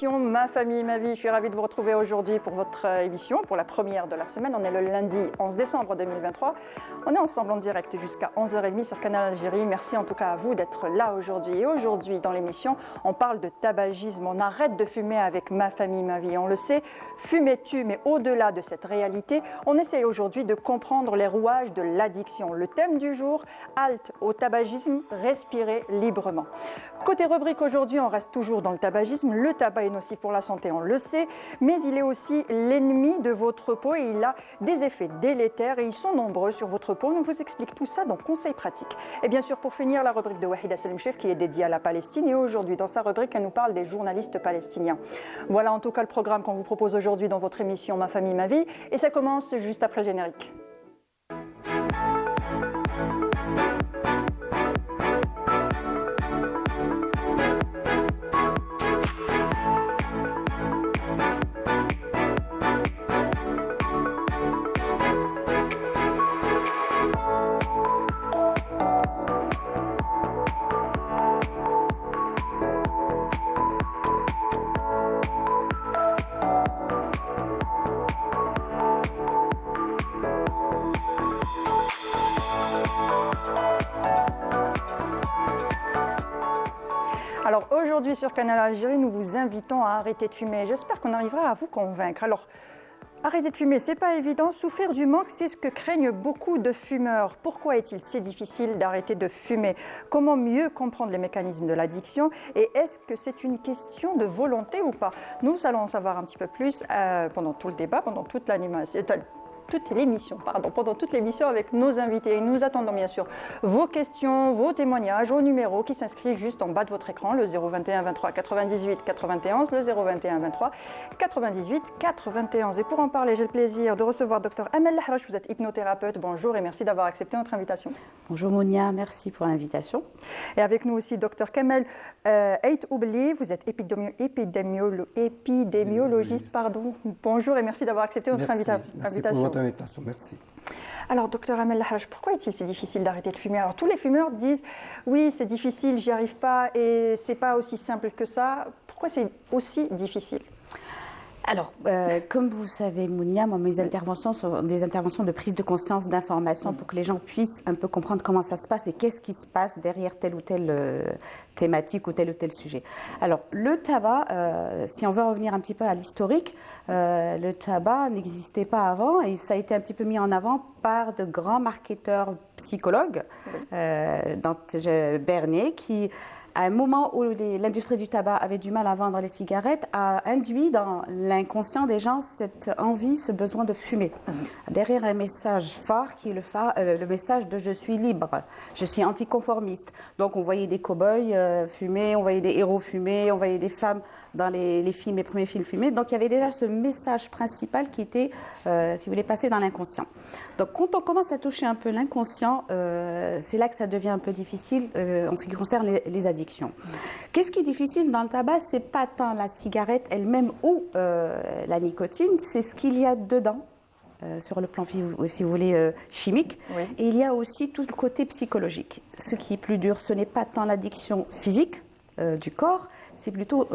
Ma famille, ma vie, je suis ravie de vous retrouver aujourd'hui pour votre émission, pour la première de la semaine. On est le lundi 11 décembre 2023. On est ensemble en direct jusqu'à 11h30 sur Canal Algérie. Merci en tout cas à vous d'être là aujourd'hui. Et aujourd'hui, dans l'émission, on parle de tabagisme. On arrête de fumer avec ma famille, ma vie. On le sait, fumer tue, mais au-delà de cette réalité, on essaye aujourd'hui de comprendre les rouages de l'addiction. Le thème du jour, halte au tabagisme, respirer librement. Côté rubrique aujourd'hui, on reste toujours dans le tabagisme. Le tabac est nocif pour la santé, on le sait, mais il est aussi l'ennemi de votre peau et il a des effets délétères et ils sont nombreux sur votre peau. On vous explique tout ça dans Conseils pratiques. Et bien sûr, pour finir, la rubrique de Wahida Salimchef qui est dédiée à la Palestine et aujourd'hui, dans sa rubrique, elle nous parle des journalistes palestiniens. Voilà en tout cas le programme qu'on vous propose aujourd'hui dans votre émission Ma famille, ma vie et ça commence juste après le générique. Alors aujourd'hui sur Canal Algérie, nous vous invitons à arrêter de fumer. J'espère qu'on arrivera à vous convaincre. Alors, arrêter de fumer, c'est pas évident. Souffrir du manque, c'est ce que craignent beaucoup de fumeurs. Pourquoi est-il si difficile d'arrêter de fumer? Comment mieux comprendre les mécanismes de l'addiction? Et est-ce que c'est une question de volonté ou pas? Nous allons en savoir un petit peu plus pendant tout le débat, pendant toute l'animation. Pendant toute l'émission avec nos invités. Et nous attendons bien sûr vos questions, vos témoignages au numéro qui s'inscrit juste en bas de votre écran, le 021 23 98 91, le 021 23 98 91. Et pour en parler, j'ai le plaisir de recevoir Dr Amel Lahrache, vous êtes hypnothérapeute. Bonjour et merci d'avoir accepté notre invitation. Bonjour Mounia, merci pour l'invitation. Et avec nous aussi Dr Kamel Ait Oubli, vous êtes épidémiologiste. Bonjour et merci d'avoir accepté notre invitation. Merci. Alors, docteur Amel Lahrache, pourquoi est-il si difficile d'arrêter de fumer? Alors, tous les fumeurs disent oui, c'est difficile, j'y arrive pas et c'est pas aussi simple que ça. Pourquoi c'est aussi difficile? Alors, comme vous savez, Mounia, moi, mes interventions sont des interventions de prise de conscience, d'information pour que les gens puissent un peu comprendre comment ça se passe et qu'est-ce qui se passe derrière telle ou telle thématique ou tel sujet. Alors, le tabac, si on veut revenir un petit peu à l'historique, le tabac n'existait pas avant et ça a été un petit peu mis en avant par de grands marketeurs psychologues, dont Bernet, qui à un moment où l'industrie du tabac avait du mal à vendre les cigarettes, a induit dans l'inconscient des gens cette envie, ce besoin de fumer. Derrière un message fort qui est le message de « je suis libre », je suis anticonformiste. Donc on voyait des cow-boys fumer, on voyait des héros fumer, on voyait des femmes dans les films, les premiers films fumés. Donc il y avait déjà ce message principal qui était, si vous voulez, passé dans l'inconscient. Donc quand on commence à toucher un peu l'inconscient, c'est là que ça devient un peu difficile en ce qui concerne les addictions. Qu'est-ce qui est difficile dans le tabac? C'est pas tant la cigarette elle-même ou la nicotine, c'est ce qu'il y a dedans. Sur le plan, si vous voulez, chimique. Oui. Et il y a aussi tout le côté psychologique. Ce qui est plus dur, ce n'est pas tant l'addiction physique du corps, c'est plutôt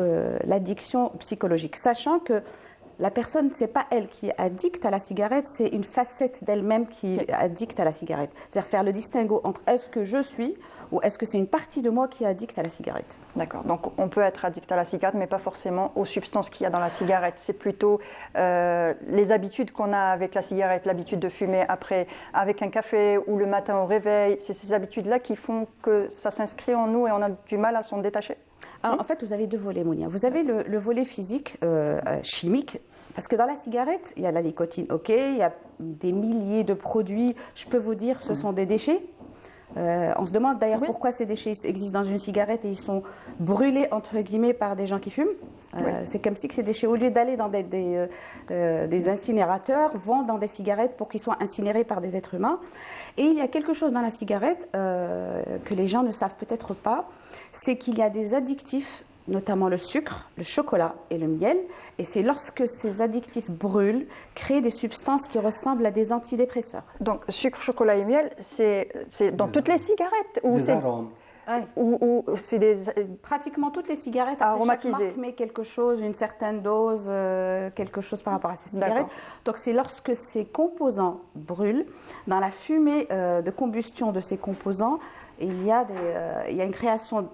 l'addiction psychologique. Sachant que la personne, ce n'est pas elle qui est addicte à la cigarette, c'est une facette d'elle-même qui est addicte à la cigarette. C'est-à-dire faire le distinguo entre est-ce que je suis ou est-ce que c'est une partie de moi qui est addicte à la cigarette. D'accord, donc on peut être addict à la cigarette, mais pas forcément aux substances qu'il y a dans la cigarette. C'est plutôt les habitudes qu'on a avec la cigarette, l'habitude de fumer après avec un café ou le matin au réveil. C'est ces habitudes-là qui font que ça s'inscrit en nous et on a du mal à s'en détacher. Alors, en fait, vous avez deux volets, Mounia. Vous avez le volet physique, chimique, parce que dans la cigarette, il y a la nicotine, ok, il y a des milliers de produits, je peux vous dire, ce sont des déchets. On se demande d'ailleurs pourquoi ces déchets existent dans une cigarette et ils sont brûlés, entre guillemets, par des gens qui fument. C'est comme si que ces déchets, au lieu d'aller dans des incinérateurs, vont dans des cigarettes pour qu'ils soient incinérés par des êtres humains. Et il y a quelque chose dans la cigarette que les gens ne savent peut-être pas, c'est qu'il y a des addictifs, notamment le sucre, le chocolat et le miel. Et c'est lorsque ces addictifs brûlent, créent des substances qui ressemblent à des antidépresseurs. Donc sucre, chocolat et miel, c'est dans toutes les cigarettes ou des arômes. Ouais. ou c'est des... Pratiquement toutes les cigarettes, après, Aromatisées. chaque marque met quelque chose, une certaine dose, quelque chose par rapport à ces cigarettes. D'accord. Donc c'est lorsque ces composants brûlent, dans la fumée de combustion de ces composants, il y a une création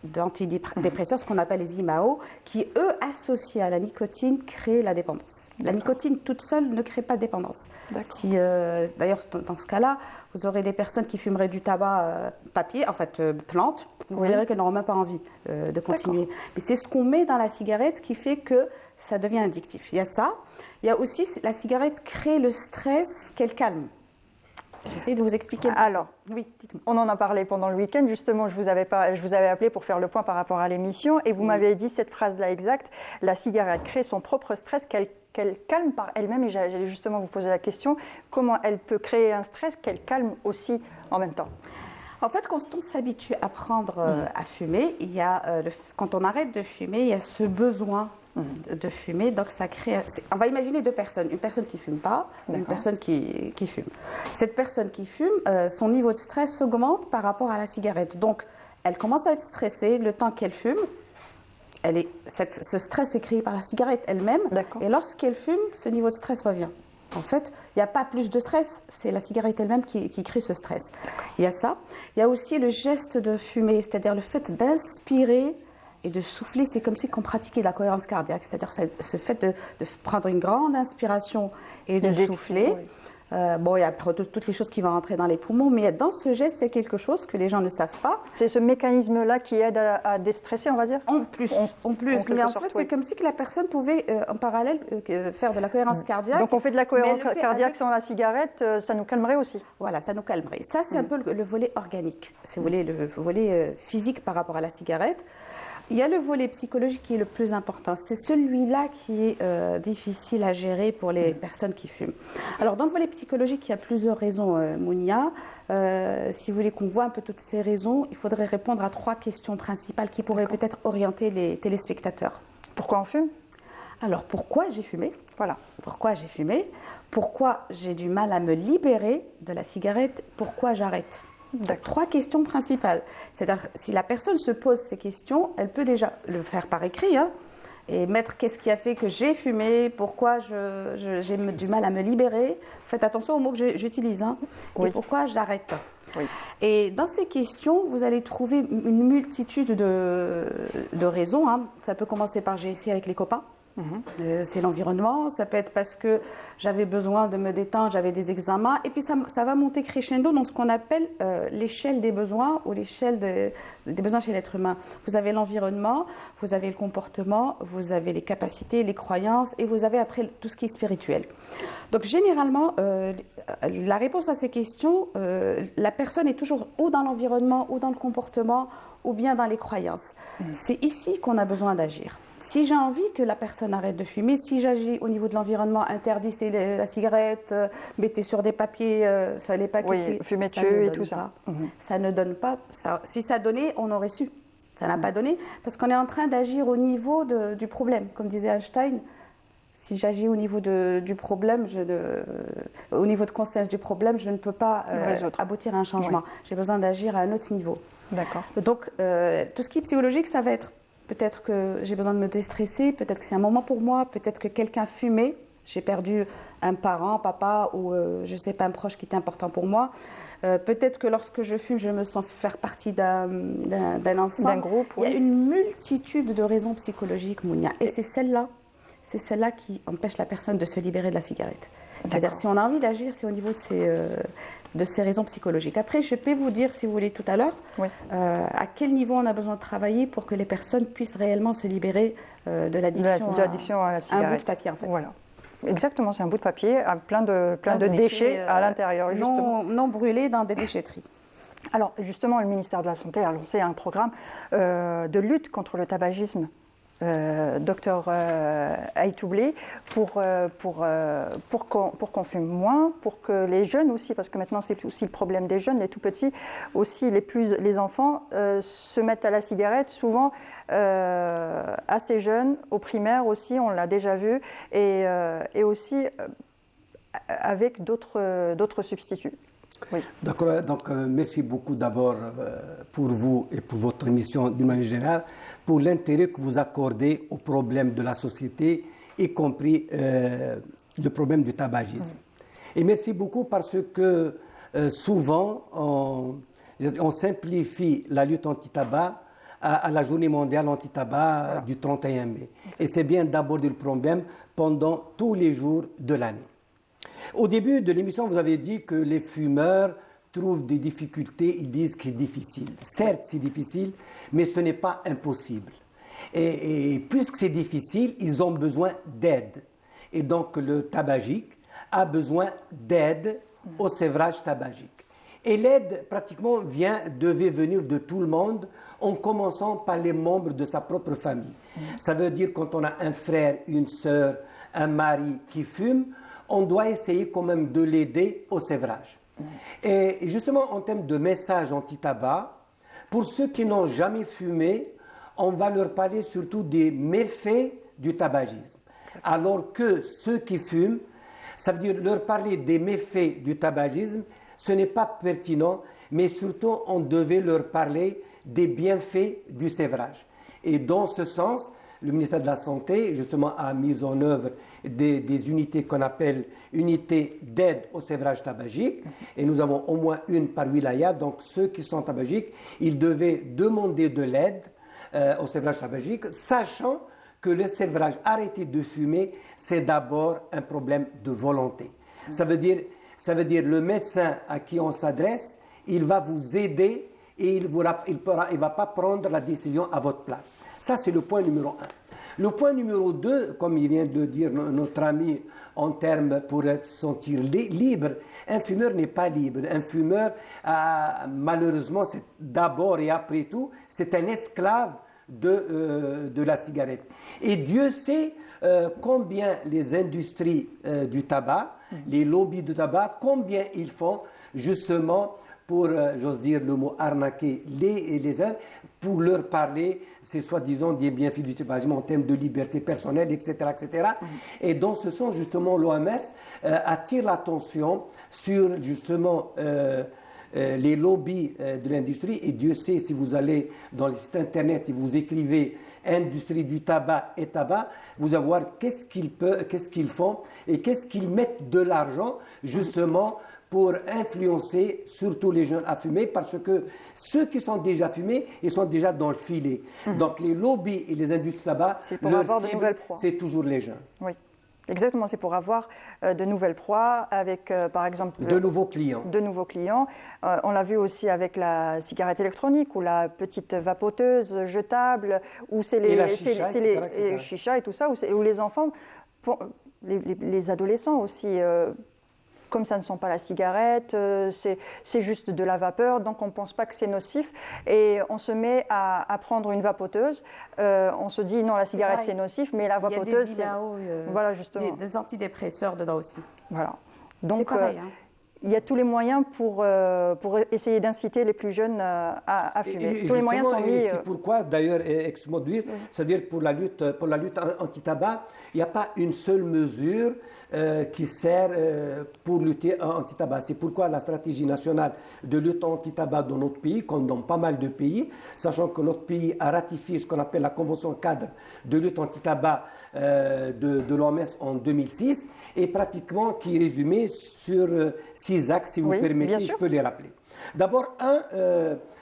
d'antidépresseurs, ce qu'on appelle les IMAO, qui, eux, associés à la nicotine, créent la dépendance. La nicotine toute seule ne crée pas de dépendance. D'ailleurs, dans ce cas-là, vous aurez des personnes qui fumeraient du tabac papier, en fait, plante. Vous verrez qu'elles n'auront même pas envie de continuer. Mais c'est ce qu'on met dans la cigarette qui fait que ça devient addictif. Il y a ça. Il y a aussi, la cigarette crée le stress qu'elle calme. J'essaie de vous expliquer. Alors, oui, dites-moi. On en a parlé pendant le week-end, justement, je vous avais appelé pour faire le point par rapport à l'émission, et vous m'avez dit cette phrase-là exacte, la cigarette crée son propre stress qu'elle calme par elle-même, et j'allais justement vous poser la question, comment elle peut créer un stress qu'elle calme aussi en même temps? En fait, quand on s'habitue à prendre à fumer, il y a, quand on arrête de fumer, il y a ce besoin de fumer, donc ça crée... On va imaginer deux personnes, une personne qui ne fume pas, une personne qui fume. Cette personne qui fume, son niveau de stress s'augmente par rapport à la cigarette. Donc, elle commence à être stressée le temps qu'elle fume. Ce stress est créé par la cigarette elle-même. Et lorsqu'elle fume, ce niveau de stress revient. En fait, il n'y a pas plus de stress, c'est la cigarette elle-même qui crée ce stress. Il y a ça. Il y a aussi le geste de fumer, c'est-à-dire le fait d'inspirer et de souffler. C'est comme si on pratiquait la cohérence cardiaque, c'est-à-dire ce fait de prendre une grande inspiration et de souffler. Bon, il y a toutes les choses qui vont rentrer dans les poumons, mais dans ce geste, c'est quelque chose que les gens ne savent pas. C'est ce mécanisme-là qui aide à déstresser, on va dire? En plus. Mais en fait, c'est comme si que la personne pouvait, en parallèle, faire de la cohérence cardiaque. Donc, on fait de la cohérence cardiaque sans la cigarette, ça nous calmerait aussi? Voilà, ça nous calmerait. Ça, c'est un peu le volet organique. Si vous voulez, le volet physique par rapport à la cigarette. Il y a le volet psychologique qui est le plus important. C'est celui-là qui est difficile à gérer pour les personnes qui fument. Alors, dans le volet psychologique, il y a plusieurs raisons, Mounia. Si vous voulez qu'on voit un peu toutes ces raisons, il faudrait répondre à 3 questions principales qui pourraient peut-être orienter les téléspectateurs. Pourquoi on fume? Alors, pourquoi j'ai fumé? Voilà. Pourquoi j'ai fumé? Pourquoi j'ai du mal à me libérer de la cigarette? Pourquoi j'arrête? 3 questions principales. C'est-à-dire, si la personne se pose ces questions, elle peut déjà le faire par écrit, et mettre qu'est-ce qui a fait que j'ai fumé, pourquoi j'ai du mal à me libérer. Faites attention aux mots que j'utilise, et pourquoi j'arrête. Et dans ces questions, vous allez trouver une multitude de raisons. Ça peut commencer par j'ai essayé avec les copains. C'est l'environnement, ça peut être parce que j'avais besoin de me détendre, j'avais des examens, et puis ça va monter crescendo dans ce qu'on appelle l'échelle des besoins ou l'échelle des besoins chez l'être humain. Vous avez l'environnement, vous avez le comportement, vous avez les capacités, les croyances, et vous avez après tout ce qui est spirituel. Donc généralement, la réponse à ces questions, la personne est toujours ou dans l'environnement, ou dans le comportement, ou bien dans les croyances. C'est ici qu'on a besoin d'agir. Si j'ai envie que la personne arrête de fumer, si j'agis au niveau de l'environnement, interdisez la cigarette, mettez sur des papiers, sur les paquets, fumez dessus et tout ça. Ça ne donne pas. Si ça donnait, on aurait su. Ça n'a pas donné, parce qu'on est en train d'agir au niveau du problème. Comme disait Einstein, si j'agis au niveau du problème, au niveau de conscience du problème, je ne peux pas aboutir à un changement. J'ai besoin d'agir à un autre niveau. D'accord. Donc, tout ce qui est psychologique, ça va être peut-être que j'ai besoin de me déstresser, peut-être que c'est un moment pour moi, peut-être que quelqu'un fumait, j'ai perdu un parent, papa, ou je ne sais pas, un proche qui était important pour moi. Peut-être que lorsque je fume, je me sens faire partie d'un ensemble. D'un groupe, Il y a une multitude de raisons psychologiques, Mounia, et c'est celle-là qui empêche la personne de se libérer de la cigarette. C'est-à-dire, si on a envie d'agir, c'est au niveau de ces raisons psychologiques. Après, je peux vous dire, si vous voulez, tout à l'heure, à quel niveau on a besoin de travailler pour que les personnes puissent réellement se libérer de l'addiction à la cigarette. Un bout de papier, en fait. Voilà. Exactement, c'est un bout de papier, plein de déchets à l'intérieur. Non brûlés dans des déchetteries. Alors, justement, le ministère de la Santé a lancé un programme de lutte contre le tabagisme. Docteur Aïtoublé, pour qu'on fume moins, pour que les jeunes aussi, parce que maintenant c'est aussi le problème des jeunes, les tout petits, aussi les enfants se mettent à la cigarette souvent assez jeunes, au primaire aussi, on l'a déjà vu, et aussi avec d'autres substituts. Oui. D'accord. Donc, merci beaucoup d'abord pour vous et pour votre émission d'une manière générale, pour l'intérêt que vous accordez aux problèmes de la société, y compris le problème du tabagisme. Et merci beaucoup parce que souvent, on simplifie la lutte anti-tabac à la journée mondiale anti-tabac du 31 mai. Et c'est bien d'aborder le problème pendant tous les jours de l'année. Au début de l'émission, vous avez dit que les fumeurs trouvent des difficultés, ils disent que c'est difficile. Certes, c'est difficile, mais ce n'est pas impossible. Et puisque c'est difficile, ils ont besoin d'aide. Et donc le tabagique a besoin d'aide au sévrage tabagique. Et l'aide, pratiquement, devait venir de tout le monde, en commençant par les membres de sa propre famille. Ça veut dire quand on a un frère, une sœur, un mari qui fume, on doit essayer quand même de l'aider au sévrage. Et justement, en termes de message anti-tabac, pour ceux qui n'ont jamais fumé, on va leur parler surtout des méfaits du tabagisme. Alors que ceux qui fument, ça veut dire leur parler des méfaits du tabagisme, ce n'est pas pertinent, mais surtout on devait leur parler des bienfaits du sévrage. Et dans ce sens, le ministère de la Santé, justement, a mis en œuvre des unités qu'on appelle unités d'aide au sévrage tabagique. Et nous avons au moins une par wilaya. Donc, ceux qui sont tabagiques, ils devaient demander de l'aide au sévrage tabagique, sachant que le sévrage, arrêter de fumer, c'est d'abord un problème de volonté. Ça veut dire le médecin à qui on s'adresse, il va vous aider et il ne va pas prendre la décision à votre place. Ça, c'est le point numéro 1. Le point numéro 2, comme il vient de dire notre ami en termes pour se sentir libre, un fumeur n'est pas libre. Un fumeur, malheureusement, c'est d'abord et après tout, c'est un esclave de la cigarette. Et Dieu sait combien les industries du tabac, les lobbies du tabac, combien ils font justement pour, j'ose dire le mot, arnaquer les jeunes, pour leur parler, c'est soi-disant des bienfaits du tabagisme en termes de liberté personnelle, etc. etc. Et dans ce sens, justement, l'OMS attire l'attention sur, justement, les lobbies de l'industrie. Et Dieu sait, si vous allez dans les sites internet et vous écrivez industrie du tabac et tabac, vous allez voir qu'est-ce qu'ils font et qu'est-ce qu'ils mettent de l'argent, justement, pour influencer surtout les jeunes à fumer, parce que ceux qui sont déjà fumés, ils sont déjà dans le filet. Donc les lobbies et les industries tabac, leur cible, c'est toujours les jeunes. Oui, exactement, c'est pour avoir de nouvelles proies avec, par exemple... De nouveaux clients. De nouveaux clients. On l'a vu aussi avec la cigarette électronique ou la petite vapoteuse jetable, où c'est les chichas et tout ça, où les enfants, les adolescents aussi... comme ça ne sent pas la cigarette, c'est juste de la vapeur, donc on ne pense pas que c'est nocif. Et on se met à prendre une vapoteuse. On se dit non, la cigarette c'est nocif, mais la vapoteuse c'est... Voilà, justement. Des antidépresseurs dedans aussi. Voilà. Donc, c'est pareil, il y a tous les moyens pour essayer d'inciter les plus jeunes à fumer. Tous les moyens sont mis... C'est pourquoi, d'ailleurs, excuse-moi de dire, c'est-à-dire pour la lutte anti-tabac, il n'y a pas une seule mesure qui sert pour lutter anti-tabac. C'est pourquoi la stratégie nationale de lutte anti-tabac dans notre pays, comme dans pas mal de pays, sachant que notre pays a ratifié ce qu'on appelle la Convention cadre de lutte anti-tabac de l'OMS en 2006, et pratiquement qui est résumée sur 6 axes, si vous permettez, je peux les rappeler. D'abord,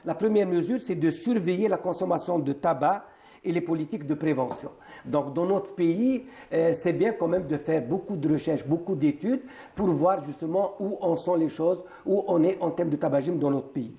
la première mesure, c'est de surveiller la consommation de tabac et les politiques de prévention. Donc, dans notre pays, c'est bien quand même de faire beaucoup de recherches, beaucoup d'études pour voir justement où en sont les choses, où on est en termes de tabagisme dans notre pays.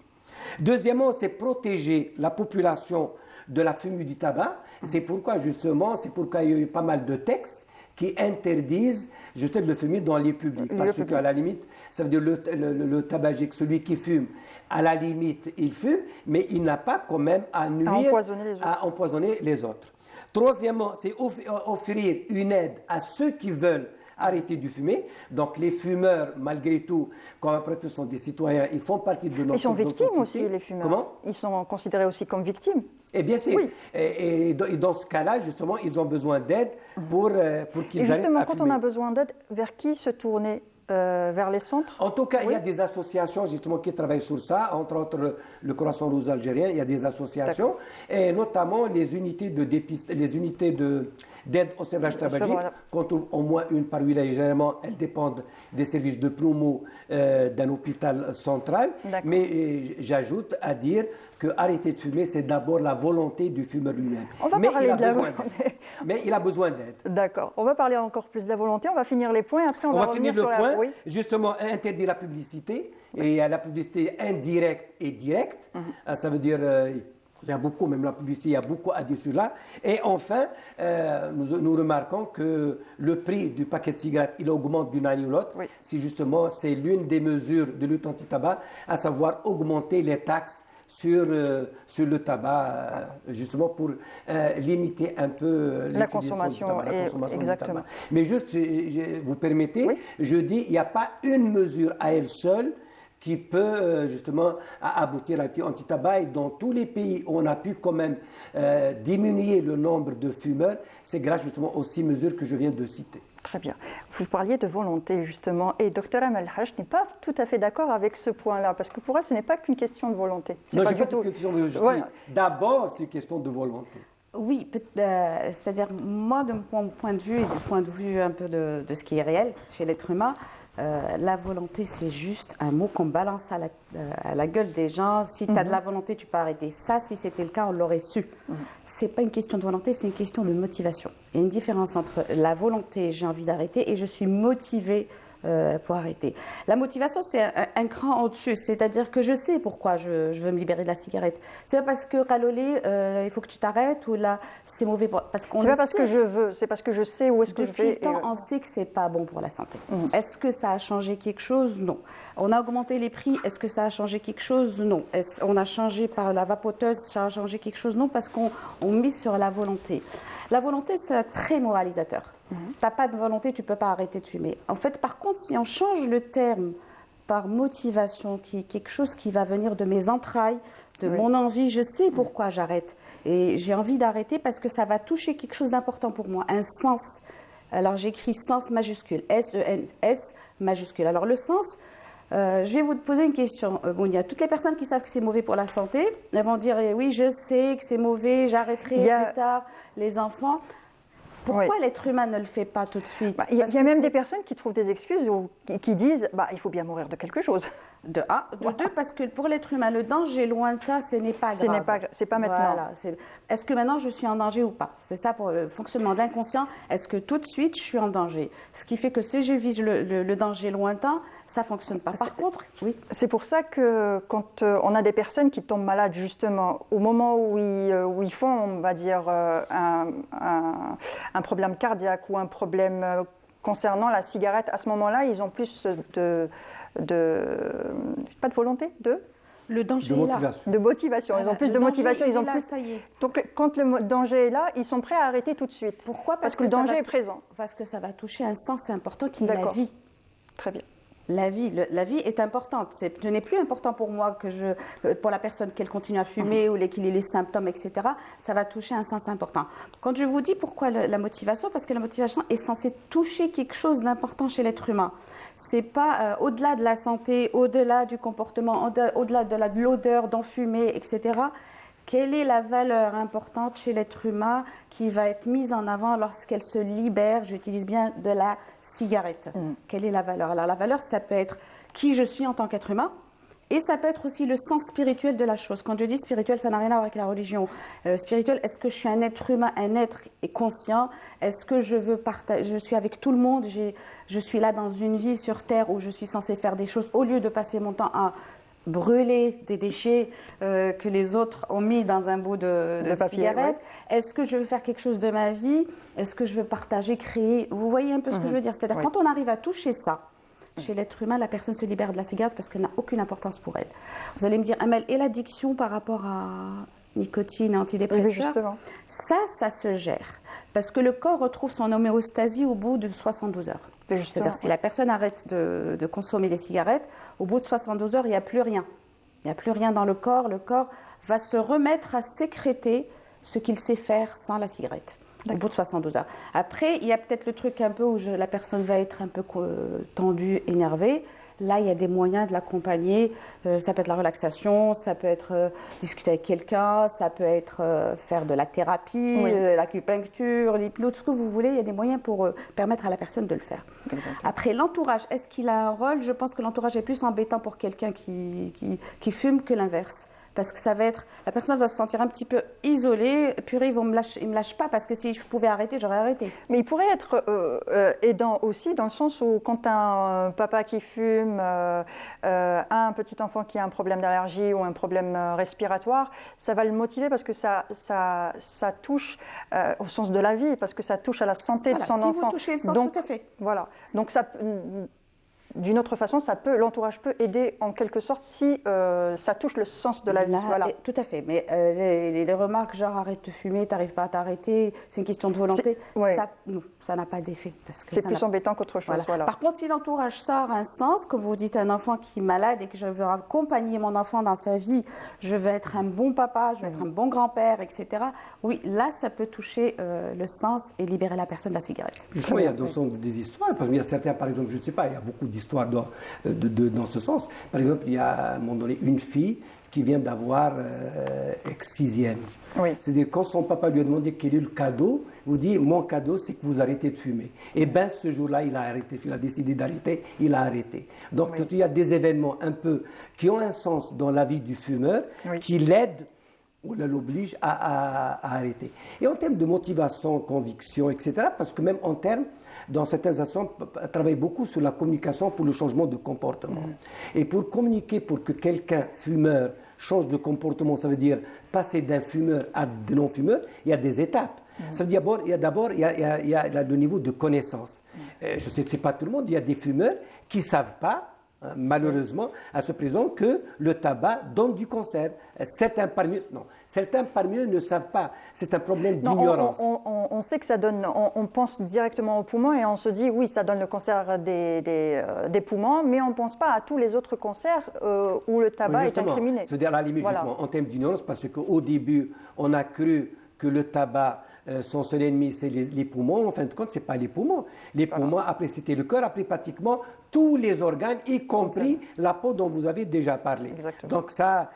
Deuxièmement, c'est protéger la population de la fumée du tabac. C'est pourquoi il y a eu pas mal de textes qui interdisent justement de fumer dans les publics. Parce qu'à la limite, ça veut dire le tabagique, celui qui fume, à la limite, il fume, mais il n'a pas quand même à nuire, à empoisonner les autres. Troisièmement, c'est offrir une aide à ceux qui veulent arrêter de fumer. Donc les fumeurs, malgré tout, comme après tout sont des citoyens, ils font partie de notre société. Ils sont victimes aussi, les fumeurs. Comment ? Ils sont considérés aussi comme victimes. Et bien sûr. Oui. Et dans ce cas-là, justement, ils ont besoin d'aide pour qu'ils arrêtent à fumer. Et justement, quand on a besoin d'aide, vers qui se tourner vers les centres? En tout cas, il y a Oui. des associations justement qui travaillent sur ça, entre autres le Croissant Rouge algérien, il y a des associations, et notamment les unités d'aide au sévrage tabagique, Voilà. qu'on trouve au moins une par wilaya. Généralement, elles dépendent des services de promo d'un hôpital central. D'accord. Mais j'ajoute à dire que arrêter de fumer, c'est d'abord la volonté du fumeur lui-même. On va Mais parler il a de la besoin volonté. d'aide. Mais il a besoin d'aide. D'accord. On va parler encore plus de la volonté. On va finir les points. Après, on On va va finir revenir le sur point. la... Oui. Justement, interdire la publicité. Et il y a la publicité indirecte et directe. Ça veut dire, il y a beaucoup, même la publicité, il y a beaucoup à dire sur là. Et enfin, nous remarquons que le prix du paquet de cigarettes, il augmente d'une année ou l'autre. Oui. C'est l'une des mesures de lutte anti-tabac, à savoir augmenter les taxes sur le tabac, justement pour limiter un peu La l'utilisation consommation, du tabac, la et- consommation du exactement. tabac. Mais juste, vous permettez, Oui. je dis, il n'y a pas une mesure à elle seule qui peut justement aboutir à l'anti-tabac. Et dans tous les pays où on a pu quand même diminuer le nombre de fumeurs, c'est grâce justement aux 6 mesures que je viens de citer. Très bien. Vous parliez de volonté, justement, et Dr Amal Haj n'est pas tout à fait d'accord avec ce point-là, parce que pour elle, ce n'est pas qu'une question de volonté. C'est Non, pas je du pas tout. de question de Voilà. D'abord, c'est une question de volonté. Oui, c'est-à-dire moi, de mon point de vue et du point de vue un peu de ce qui est réel chez l'être humain, la volonté, c'est juste un mot qu'on balance à la gueule des gens. Si tu as de la volonté, tu peux arrêter. Ça, si c'était le cas, on l'aurait su. C'est pas une question de volonté, c'est une question de motivation. Il y a une différence entre la volonté, j'ai envie d'arrêter, et je suis motivée pour arrêter. La motivation, c'est un cran au-dessus, c'est-à-dire que je sais pourquoi je veux me libérer de la cigarette. C'est pas parce que Kalolé, il faut que tu t'arrêtes, ou là, c'est mauvais parce qu'on C'est le pas parce sait. que je veux, c'est parce que je sais où est-ce que je Depuis vais. le temps, on sait que c'est pas bon pour la santé. Est-ce que ça a changé quelque chose? Non. On a augmenté les prix. Est-ce que ça a changé quelque chose? Non. On a changé par la vapoteuse. Ça a changé quelque chose? Non, parce qu'on mise sur la volonté. La volonté, c'est très moralisateur. T'as pas de volonté, tu peux pas arrêter de fumer. En fait, par contre, si on change le terme par motivation, qui est quelque chose qui va venir de mes entrailles, de mon envie, je sais pourquoi j'arrête. Et j'ai envie d'arrêter parce que ça va toucher quelque chose d'important pour moi, un sens. Alors j'écris sens majuscule, S-E-N-S majuscule. Alors le sens, je vais vous poser une question, Mounia. Toutes les personnes qui savent que c'est mauvais pour la santé, elles vont dire oui, je sais que c'est mauvais, j'arrêterai plus tard, les enfants. Pourquoi l'être humain ne le fait pas tout de suite? Il y a même des personnes qui trouvent des excuses ou qui disent il faut bien mourir de quelque chose. De un. De deux, parce que pour l'être humain, le danger lointain, ce n'est pas grave. C'est pas maintenant. Voilà, est-ce que maintenant je suis en danger ou pas? C'est ça pour le fonctionnement de l'inconscient. Est-ce que tout de suite je suis en danger? Ce qui fait que si je vise le danger lointain, ça ne fonctionne pas. Par contre, oui. C'est pour ça que quand on a des personnes qui tombent malades, justement, au moment où ils font, on va dire, un problème cardiaque ou un problème concernant la cigarette, à ce moment-là, ils ont plus pas de volonté, le danger De est là. motivation. de motivation. Voilà, Ils ont plus le de danger, motivation, il ils ont est là, plus. ça y est. Donc quand le danger est là, ils sont prêts à arrêter tout de suite. Pourquoi? Parce que le danger est présent. Parce que ça va toucher un sens important qui est la D'accord. vie. Très bien. La vie est importante. Ce n'est plus important pour moi pour la personne qu'elle continue à fumer ou qu'il ait les symptômes, etc. Ça va toucher un sens important. Quand je vous dis pourquoi la motivation, parce que la motivation est censée toucher quelque chose d'important chez l'être humain. C'est pas au-delà de la santé, au-delà du comportement, au-delà de l'odeur d'en fumer, etc. Quelle est la valeur importante chez l'être humain qui va être mise en avant lorsqu'elle se libère, j'utilise bien, de la cigarette? Quelle est la valeur? Alors la valeur, ça peut être qui je suis en tant qu'être humain, et ça peut être aussi le sens spirituel de la chose. Quand je dis spirituel, ça n'a rien à voir avec la religion. Spirituel, est-ce que je suis un être humain, un être conscient? Est-ce que je veux partager? Je suis avec tout le monde, je suis là dans une vie sur Terre où je suis censée faire des choses au lieu de passer mon temps à brûler des déchets que les autres ont mis dans un bout de papier, cigarette. ouais. Est-ce que je veux faire quelque chose de ma vie? Est-ce que je veux partager, créer? Vous voyez un peu ce que je veux dire? C'est-à-dire quand on arrive à toucher ça, chez l'être humain, la personne se libère de la cigarette parce qu'elle n'a aucune importance pour elle. Vous allez me dire, Amel, et l'addiction par rapport à nicotine et antidépresseurs? Oui, justement. Ça se gère. Parce que le corps retrouve son homéostasie au bout de 72 heures. C'est-à-dire si la personne arrête de consommer des cigarettes, au bout de 72 heures, il n'y a plus rien. Il n'y a plus rien dans le corps va se remettre à sécréter ce qu'il sait faire sans la cigarette. au bout de 72 heures. Après, il y a peut-être le truc un peu où la personne va être un peu tendue, énervée. Là, il y a des moyens de l'accompagner. Ça peut être la relaxation, ça peut être discuter avec quelqu'un, ça peut être faire de la thérapie, l'acupuncture, l'hypnose, tout ce que vous voulez. Il y a des moyens pour permettre à la personne de le faire. Exactement. Après, l'entourage, est-ce qu'il a un rôle? Je pense que l'entourage est plus embêtant pour quelqu'un qui fume que l'inverse. Parce que ça va être, la personne va se sentir un petit peu isolée. Purée, ils me lâchent pas parce que si je pouvais arrêter, j'aurais arrêté. Mais il pourrait être aidant aussi dans le sens où quand un papa qui fume a un petit enfant qui a un problème d'allergie ou un problème respiratoire, ça va le motiver parce que ça touche au sens de la vie, parce que ça touche à la santé de son enfant. Si vous touchez le sens, donc, tout à fait. Voilà. Donc ça. D'une autre façon, l'entourage peut aider en quelque sorte si ça touche le sens de la vie. Voilà. Tout à fait. Mais les remarques genre arrête de fumer, t'arrives pas à t'arrêter, c'est une question de volonté, ça n'a pas d'effet. C'est plus embêtant qu'autre chose. Voilà. Par contre, si l'entourage sort un sens, comme vous dites, un enfant qui est malade et que je veux accompagner mon enfant dans sa vie, je veux être un bon papa, je veux être un bon grand-père, etc. Oui, là, ça peut toucher le sens et libérer la personne de la cigarette. Justement, il y a des histoires, parce qu'il y a certains, par exemple, je ne sais pas, il y a beaucoup d'histoires dans ce sens. Par exemple, il y a à un moment donné une fille qui vient d'avoir ex-sixième. Oui. C'est-à-dire, quand son papa lui a demandé quel est le cadeau, il vous dit, mon cadeau, c'est que vous arrêtez de fumer. Et bien, ce jour-là, il a arrêté. Il a décidé d'arrêter, il a arrêté. Donc, il y a des événements un peu qui ont un sens dans la vie du fumeur, qui l'aident ou l'oblige à arrêter. Et en termes de motivation, conviction, etc., parce que même en termes, dans certaines actions, travaille beaucoup sur la communication pour le changement de comportement. Et pour communiquer, pour que quelqu'un, fumeur, change de comportement, ça veut dire passer d'un fumeur à de non-fumeur, il y a des étapes. Ça veut dire il y a le niveau de connaissance. Je sais que ce n'est pas tout le monde, il y a des fumeurs qui ne savent pas, malheureusement, à ce présent, que le tabac donne du cancer. Certains parmi eux ne savent pas. C'est un problème d'ignorance. On sait que ça donne, on pense directement aux poumons et on se dit, oui, ça donne le cancer des poumons, mais on ne pense pas à tous les autres cancers où le tabac est incriminé. C'est-à-dire, à la limite, justement, en termes d'ignorance, parce qu'au début, on a cru que le tabac, son seul ennemi, c'est les poumons. En fin de compte, ce n'est pas les poumons. Les poumons, après, c'était le cœur, après, pratiquement tous les organes, y compris la peau dont vous avez déjà parlé. Exactement. Donc, ça.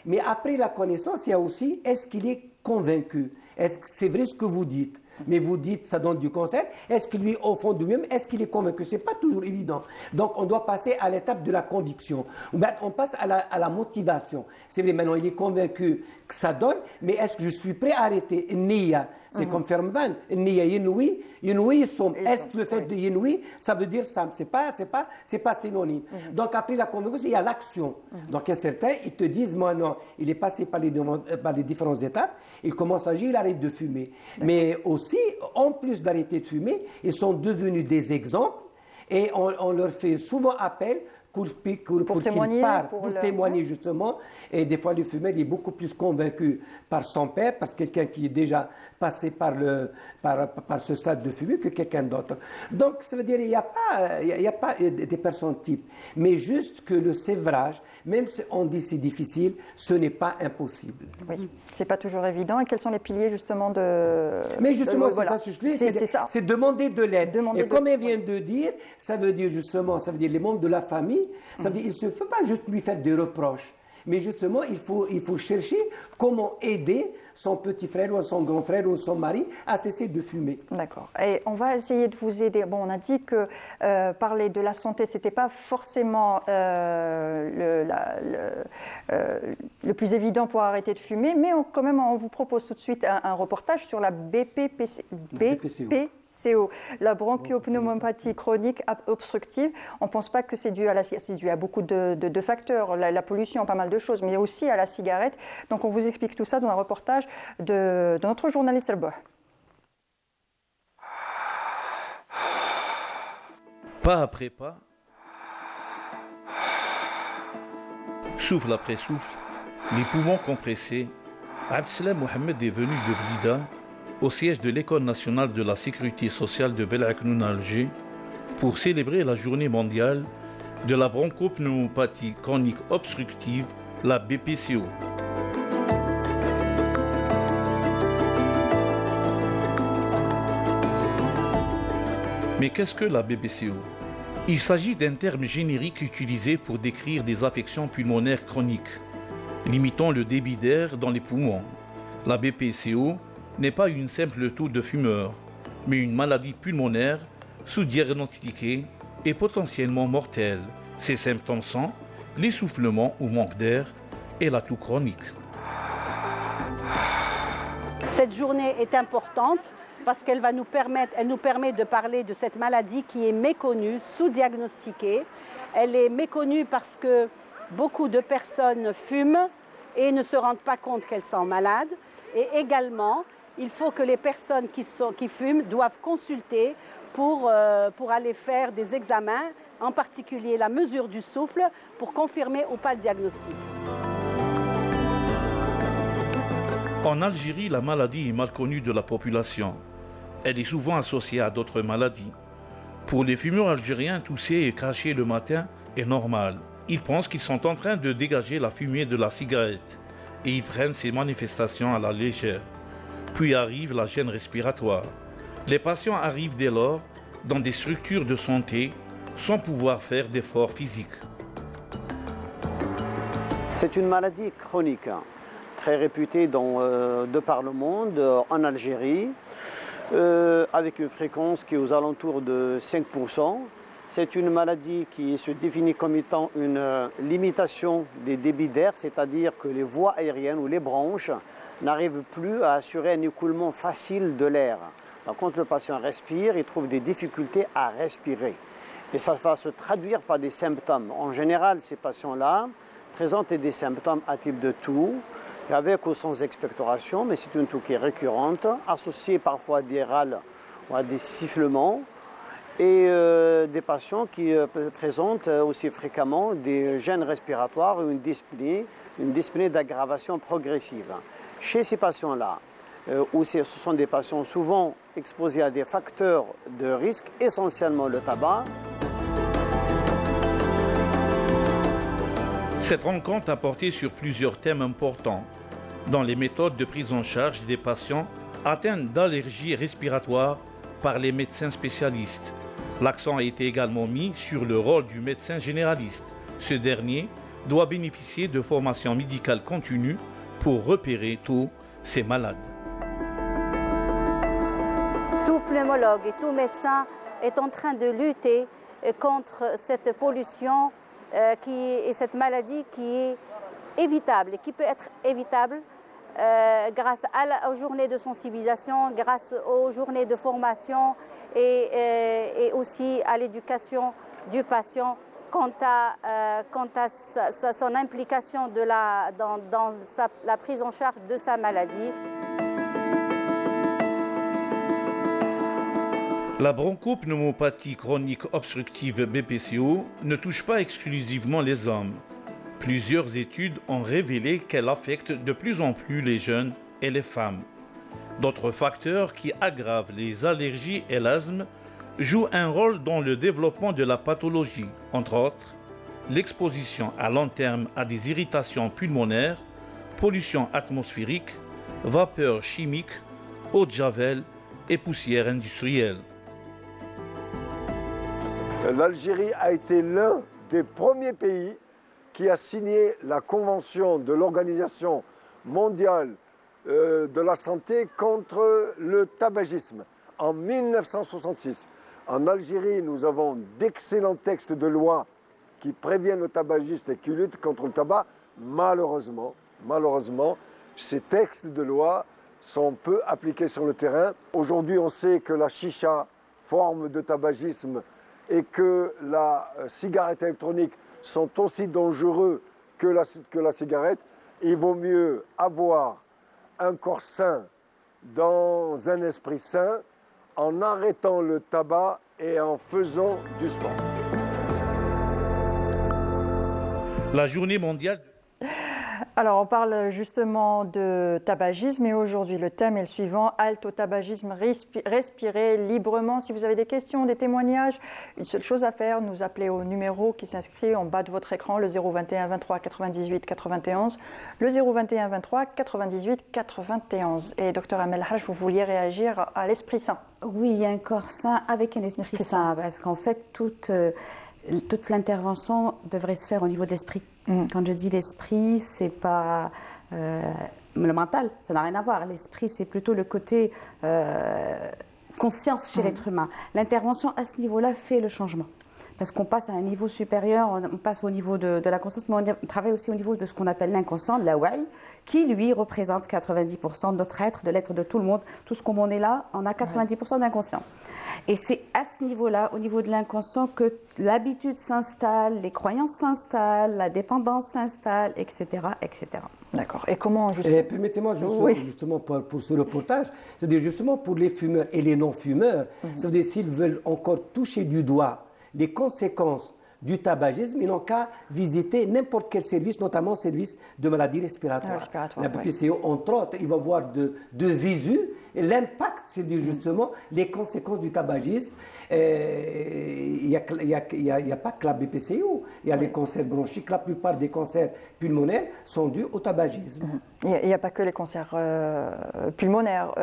Mais après la connaissance, il y a aussi, est-ce qu'il est convaincu? Est-ce que c'est vrai ce que vous dites? Mais vous dites ça donne du cancer. Est-ce que lui, au fond de lui-même, est-ce qu'il est convaincu? Ce n'est pas toujours évident. Donc, on doit passer à l'étape de la conviction. On passe à la motivation. C'est vrai, maintenant, il est convaincu que ça donne, mais est-ce que je suis prêt à arrêter? Niya, c'est comme Fermdan. Niya, yenoui, est-ce que le fait de yenoui, ça veut dire ça? C'est pas synonyme. Donc, après la conviction, il y a l'action. Donc, il y a certains, ils te disent, moi, non, il est passé par les différentes étapes, il commence à agir, il arrête de fumer. Mais aussi, en plus d'arrêter de fumer, ils sont devenus des exemples et on leur fait souvent appel pour témoigner justement. Et des fois, le fumeur est beaucoup plus convaincu par son père, parce que quelqu'un qui est déjà passé par ce stade de fumée, que quelqu'un d'autre. Donc, ça veut dire qu'il n'y a pas des personnes types, mais juste que le sévrage, même si on dit c'est difficile, ce n'est pas impossible. Oui, c'est pas toujours évident. Et quels sont les piliers justement de... Mais justement, c'est demander de l'aide. Et comme elle vient de dire, ça veut dire les membres de la famille. Ça veut dire qu'il ne faut pas juste lui faire des reproches, mais justement, il faut chercher comment aider son petit frère ou son grand frère ou son mari à cesser de fumer. D'accord. Et on va essayer de vous aider. Bon, on a dit que parler de la santé, ce n'était pas forcément le plus évident pour arrêter de fumer, mais quand même, on vous propose tout de suite un reportage sur la BPCO, la bronchopneumopathie chronique obstructive. On ne pense pas que c'est dû à beaucoup de facteurs, la pollution, pas mal de choses, mais aussi à la cigarette. Donc on vous explique tout ça dans un reportage de notre journaliste Elba. Pas après pas, souffle après souffle, les poumons compressés, Abdeslam Mohamed est venu de Blida, au siège de l'École nationale de la sécurité sociale de Belaknoun à Alger, pour célébrer la journée mondiale de la bronchopneumopathie chronique obstructive, la BPCO. Mais qu'est-ce que la BPCO? Il s'agit d'un terme générique utilisé pour décrire des affections pulmonaires chroniques, limitant le débit d'air dans les poumons. La BPCO n'est pas une simple toux de fumeur, mais une maladie pulmonaire sous-diagnostiquée et potentiellement mortelle. Ses symptômes sont l'essoufflement ou manque d'air et la toux chronique. Cette journée est importante parce qu'elle nous permet de parler de cette maladie qui est méconnue, sous-diagnostiquée. Elle est méconnue parce que beaucoup de personnes fument et ne se rendent pas compte qu'elles sont malades. Et également, il faut que les personnes qui fument doivent consulter pour aller faire des examens, en particulier la mesure du souffle, pour confirmer ou pas le diagnostic. En Algérie, la maladie est mal connue de la population. Elle est souvent associée à d'autres maladies. Pour les fumeurs algériens, tousser et cracher le matin est normal. Ils pensent qu'ils sont en train de dégager la fumée de la cigarette et ils prennent ces manifestations à la légère. Puis arrive la gêne respiratoire. Les patients arrivent dès lors dans des structures de santé sans pouvoir faire d'efforts physiques. C'est une maladie chronique, très réputée de par le monde, en Algérie, avec une fréquence qui est aux alentours de 5%. C'est une maladie qui se définit comme étant une limitation des débits d'air, c'est-à-dire que les voies aériennes ou les branches n'arrivent plus à assurer un écoulement facile de l'air. Donc, quand le patient respire, il trouve des difficultés à respirer. Et ça va se traduire par des symptômes. En général, ces patients-là présentent des symptômes à type de toux, avec ou sans expectoration, mais c'est une toux qui est récurrente, associée parfois à des râles ou à des sifflements, et des patients qui présentent aussi fréquemment des gènes respiratoires ou une dyspnée d'aggravation progressive. Chez ces patients-là, où ce sont des patients souvent exposés à des facteurs de risque, essentiellement le tabac. Cette rencontre a porté sur plusieurs thèmes importants dans les méthodes de prise en charge des patients atteints d'allergies respiratoires par les médecins spécialistes. L'accent a été également mis sur le rôle du médecin généraliste. Ce dernier doit bénéficier de formations médicales continues pour repérer tôt ces malades. Tout pneumologue et tout médecin est en train de lutter contre cette pollution et cette maladie qui est évitable et qui peut être évitable grâce aux journées de sensibilisation, grâce aux journées de formation et aussi à l'éducation du patient quant à son implication dans la prise en charge de sa maladie. La bronchopneumopathie chronique obstructive BPCO ne touche pas exclusivement les hommes. Plusieurs études ont révélé qu'elle affecte de plus en plus les jeunes et les femmes. D'autres facteurs qui aggravent les allergies et l'asthme jouent un rôle dans le développement de la pathologie, entre autres l'exposition à long terme à des irritations pulmonaires, pollution atmosphérique, vapeurs chimiques, eau de javel et poussière industrielle. L'Algérie a été l'un des premiers pays qui a signé la Convention de l'Organisation mondiale de la santé contre le tabagisme en 1966. En Algérie, nous avons d'excellents textes de loi qui préviennent le tabagisme et qui luttent contre le tabac. Malheureusement, ces textes de loi sont peu appliqués sur le terrain. Aujourd'hui, on sait que la chicha, forme de tabagisme, et que la cigarette électronique sont aussi dangereux que la cigarette. Il vaut mieux avoir un corps sain dans un esprit sain en arrêtant le tabac et en faisant du sport. La journée mondiale... Alors, on parle justement de tabagisme et aujourd'hui, le thème est le suivant, halte au tabagisme, respirez librement. Si vous avez des questions, des témoignages, une seule chose à faire, nous appeler au numéro qui s'inscrit en bas de votre écran, le 021 23 98 91, le 021 23 98 91. Et docteur Amel Haj, vous vouliez réagir à l'Esprit Saint. Oui, il y a un corps sain avec un esprit saint, parce qu'en fait, toute l'intervention devrait se faire au niveau de l'esprit. Quand je dis l'esprit, c'est pas le mental, ça n'a rien à voir. L'esprit, c'est plutôt le côté conscience chez l'être humain. L'intervention à ce niveau-là fait le changement. Parce qu'on passe à un niveau supérieur, on passe au niveau de la conscience, mais on travaille aussi au niveau de ce qu'on appelle l'inconscient, la waï, qui lui représente 90% de notre être, de l'être de tout le monde. Tout ce qu'on est là, on a 90% d'inconscient. Et c'est à ce niveau-là, au niveau de l'inconscient, que l'habitude s'installe, les croyances s'installent, la dépendance s'installe, etc., etc. D'accord. Et comment justement... Permettez-moi justement pour ce reportage, c'est-à-dire justement pour les fumeurs et les non-fumeurs, c'est-à-dire s'ils veulent encore toucher du doigt les conséquences du tabagisme, ils n'ont qu'à visiter n'importe quel service, notamment service de maladies respiratoires. La BPCO, entre autres, il va voir de visu l'impact, c'est-à-dire justement les conséquences du tabagisme. Il n'y a pas que la BPCO, il y a les cancers bronchiques. La plupart des cancers pulmonaires sont dus au tabagisme. Il n'y a pas que les cancers pulmonaires.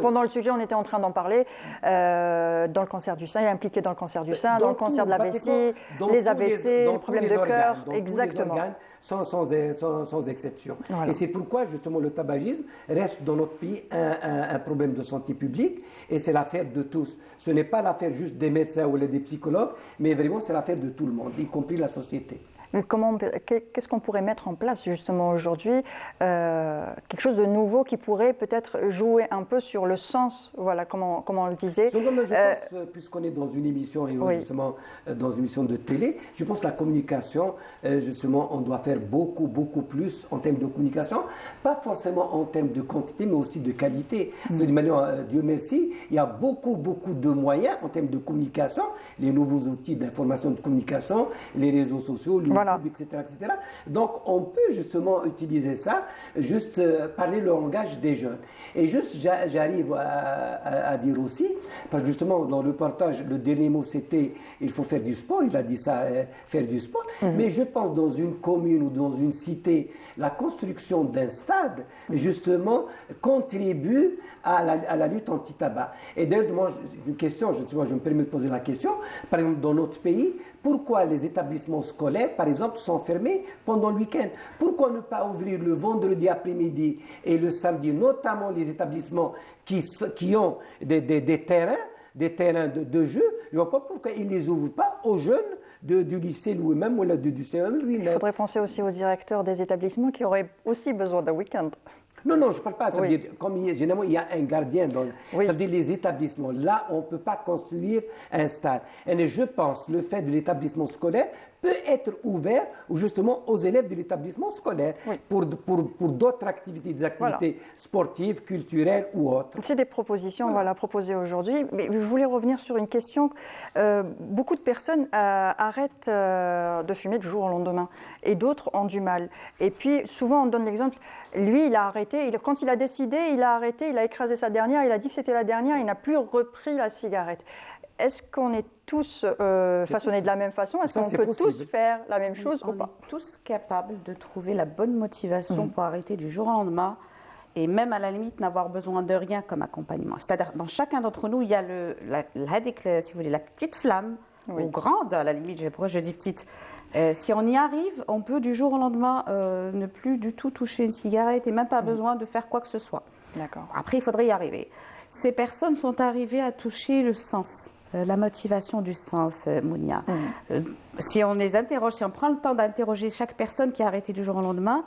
Pendant le sujet, on était en train d'en parler. Dans le cancer du sein, il est impliqué dans le cancer du sein, dans le cancer de la vessie, les AVC, les problèmes de cœur. Exactement. Sans exception. Voilà. Et c'est pourquoi justement le tabagisme reste dans notre pays un problème de santé publique et c'est l'affaire de tous. Ce n'est pas l'affaire juste des médecins ou des psychologues, mais vraiment c'est l'affaire de tout le monde, y compris la société. Qu'est-ce qu'on pourrait mettre en place justement aujourd'hui, quelque chose de nouveau qui pourrait peut-être jouer un peu sur le sens, voilà, comment on le disait. Je pense, puisqu'on est dans une émission justement dans une émission de télé, je pense que la communication, justement, on doit faire beaucoup plus en termes de communication, pas forcément en termes de quantité, mais aussi de qualité. De manière, Dieu merci, il y a beaucoup de moyens en termes de communication, les nouveaux outils d'information de communication, les réseaux sociaux, etc. Donc, on peut justement utiliser ça, juste parler le langage des jeunes. Et juste, j'arrive à dire aussi, parce que justement, dans le reportage, le dernier mot, c'était « il faut faire du sport », il a dit ça, faire du sport. Mais je pense, dans une commune ou dans une cité, la construction d'un stade, justement, contribue à la lutte anti-tabac. Et d'ailleurs, moi, une question, je me permets de poser la question, par exemple, dans notre pays, pourquoi les établissements scolaires, par exemple, sont fermés pendant le week-end? Pourquoi ne pas ouvrir le vendredi après-midi et le samedi, notamment les établissements qui ont des terrains de jeu? Je ne vois pas pourquoi ils ne les ouvrent pas aux jeunes du lycée lui-même ou du CM lui-même. Il faudrait penser aussi aux directeurs des établissements qui auraient aussi besoin d'un week-end. Non, je ne parle pas. Ça veut dire, généralement, il y a un gardien. Ça veut dire les établissements. Là, on ne peut pas construire un stade. Et je pense que le fait de l'établissement scolaire peut être ouvert justement aux élèves de l'établissement scolaire pour d'autres activités, des activités sportives, culturelles ou autres. C'est des propositions proposées aujourd'hui. Mais je voulais revenir sur une question. Beaucoup de personnes arrêtent de fumer du jour au lendemain et d'autres ont du mal. Et puis souvent on donne l'exemple, lui il a arrêté, quand il a décidé, il a arrêté, il a écrasé sa dernière, il a dit que c'était la dernière, il n'a plus repris la cigarette. Est-ce qu'on est tous façonnés de la même façon? Est-ce qu'on peut tous faire la même chose ou pas? On est tous capables de trouver la bonne motivation pour arrêter du jour au lendemain et même à la limite n'avoir besoin de rien comme accompagnement. C'est-à-dire dans chacun d'entre nous, il y a si vous voulez, la petite flamme ou grande, à la limite, pourquoi je dis petite? Si on y arrive, on peut du jour au lendemain ne plus du tout toucher une cigarette et même pas besoin de faire quoi que ce soit. D'accord. Après, il faudrait y arriver. Ces personnes sont arrivées à toucher le sens, la motivation du sens, Mounia. Si on les interroge, si on prend le temps d'interroger chaque personne qui a arrêté du jour au lendemain,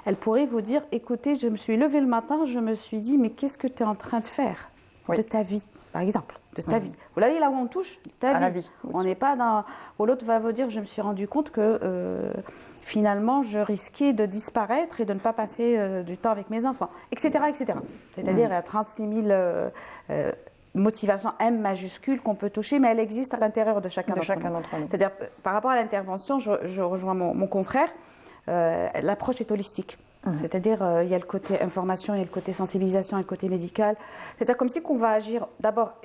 elle pourrait vous dire, écoutez, je me suis levée le matin, je me suis dit, mais qu'est-ce que tu es en train de faire de ta vie, par exemple, de ta vie. Vous voyez là où on touche ta vie. On n'est pas dans... Ou l'autre va vous dire, je me suis rendu compte que finalement, je risquais de disparaître et de ne pas passer du temps avec mes enfants, etc. etc. C'est-à-dire, il y a 36 000 motivations M majuscules qu'on peut toucher, mais elle existe à l'intérieur de chacun d'entre nous. C'est-à-dire, par rapport à l'intervention, je rejoins mon confrère. l'approche est holistique. C'est-à-dire, il y a le côté information, il y a le côté sensibilisation, il y a le côté médical. C'est-à-dire comme si qu'on va agir, d'abord,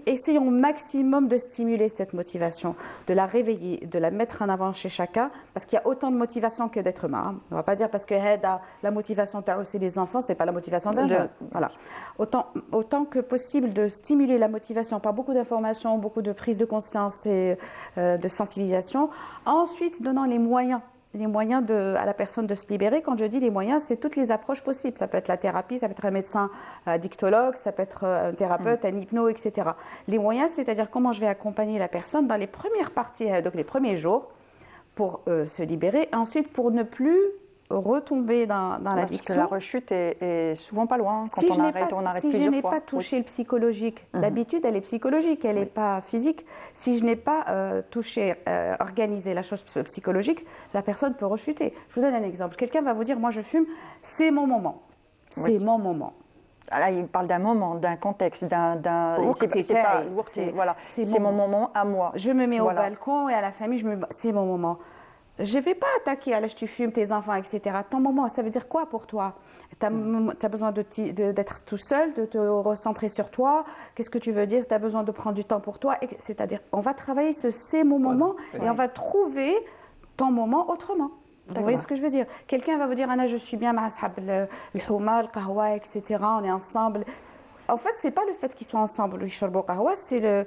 essayons au maximum de stimuler cette motivation, de la réveiller, de la mettre en avant chez chacun, parce qu'il y a autant de motivation que d'êtres humains. Hein. On ne va pas dire parce que la motivation t'as aussi les enfants, c'est pas la motivation d'un jeune. Voilà. Autant que possible de stimuler la motivation par beaucoup d'informations, beaucoup de prise de conscience et de sensibilisation. Ensuite, donnant les moyens à la personne de se libérer. Quand je dis les moyens, c'est toutes les approches possibles. Ça peut être la thérapie, ça peut être un médecin addictologue, ça peut être un thérapeute, un hypno, etc. Les moyens, c'est-à-dire comment je vais accompagner la personne dans les premières parties, donc les premiers jours, pour se libérer. Et ensuite, pour ne plus retomber dans l'addiction. Parce que la rechute est souvent pas loin. Quand Si on arrête plusieurs fois. je n'ai pas touché le psychologique, l'habitude, elle est psychologique, elle n'est pas physique. Si je n'ai pas touché, organisé la chose psychologique, la personne peut rechuter. Je vous donne un exemple. Quelqu'un va vous dire, moi je fume, c'est mon moment. C'est mon moment. Ah là, il parle d'un moment, d'un contexte, c'est mon moment à moi. Je me mets au balcon et à la famille, c'est mon moment. Je ne vais pas attaquer à l'âge tu fumes, tes enfants, etc. Ton moment, ça veut dire quoi pour toi? Tu as besoin d'être tout seul, de te recentrer sur toi. Qu'est-ce que tu veux dire? Tu as besoin de prendre du temps pour toi. C'est-à-dire, on va travailler c'est mon moment et on va trouver ton moment autrement. Vous voyez ce que je veux dire? Quelqu'un va vous dire, Anna, je suis bien, le houma, le kahwa, etc. On est ensemble. En fait, ce n'est pas le fait qu'ils soient ensemble, le shorbo kahwa, c'est le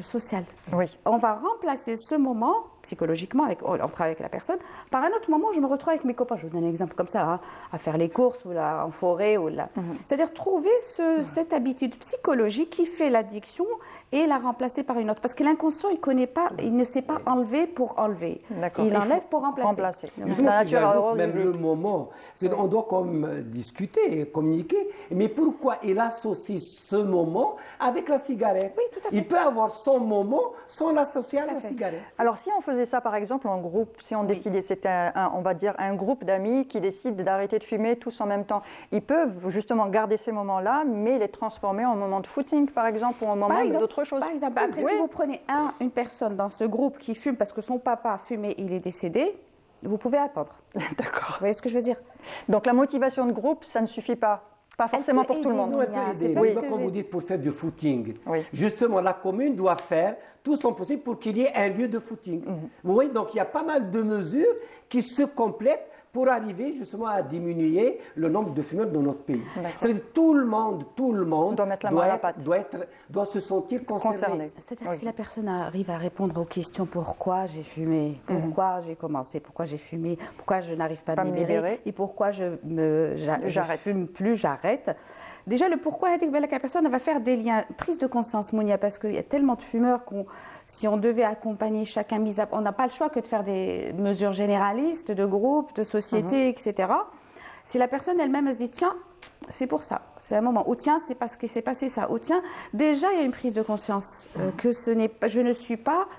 social. Oui. On va remplacer ce moment, psychologiquement, on travaille avec la personne, par un autre moment où je me retrouve avec mes copains. Je vous donne un exemple comme ça, hein, à faire les courses ou en forêt. C'est-à-dire trouver cette habitude psychologique qui fait l'addiction et la remplacer par une autre. Parce que l'inconscient, il ne sait pas enlever pour enlever. Il enlève pour remplacer. Justement, si j'ajoute même le moment, on doit comme discuter, communiquer. Mais pourquoi il associe ce moment avec la cigarette? Oui, tout à fait. Il peut avoir son moment sans l'associer à la cigarette. Alors, si on faisait ça, par exemple, en groupe, si on décidait, c'était on va dire un groupe d'amis qui décident d'arrêter de fumer tous en même temps, ils peuvent justement garder ces moments-là, mais les transformer en moment de footing, par exemple, ou en moment d'autre chose. Par exemple, après, si vous prenez une personne dans ce groupe qui fume parce que son papa a fumé, il est décédé, vous pouvez attendre. D'accord. Vous voyez ce que je veux dire? Donc, la motivation de groupe, ça ne suffit pas. Pas forcément pour tout le monde. Comme vous dites, pour faire du footing. Oui. Justement, la commune doit faire tout son possible pour qu'il y ait un lieu de footing. Vous voyez, donc il y a pas mal de mesures qui se complètent pour arriver justement à diminuer le nombre de fumeurs dans notre pays. C'est-à-dire tout le monde doit mettre la main à la pâte. Doit se sentir concerné. C'est-à-dire que si la personne arrive à répondre aux questions pourquoi j'ai fumé, pourquoi j'ai commencé, pourquoi j'ai fumé, pourquoi je n'arrive pas à me libérer et pourquoi je fume plus, j'arrête. Déjà, le pourquoi, la personne va faire des liens, prise de conscience, Mounia, parce qu'il y a tellement de fumeurs si on devait accompagner chacun on n'a pas le choix que de faire des mesures généralistes, de groupes, de sociétés, etc. Si la personne elle-même se dit, tiens, c'est pour ça, c'est un moment, ou tiens, c'est parce que c'est passé ça, ou tiens, déjà il y a une prise de conscience que je ne suis pas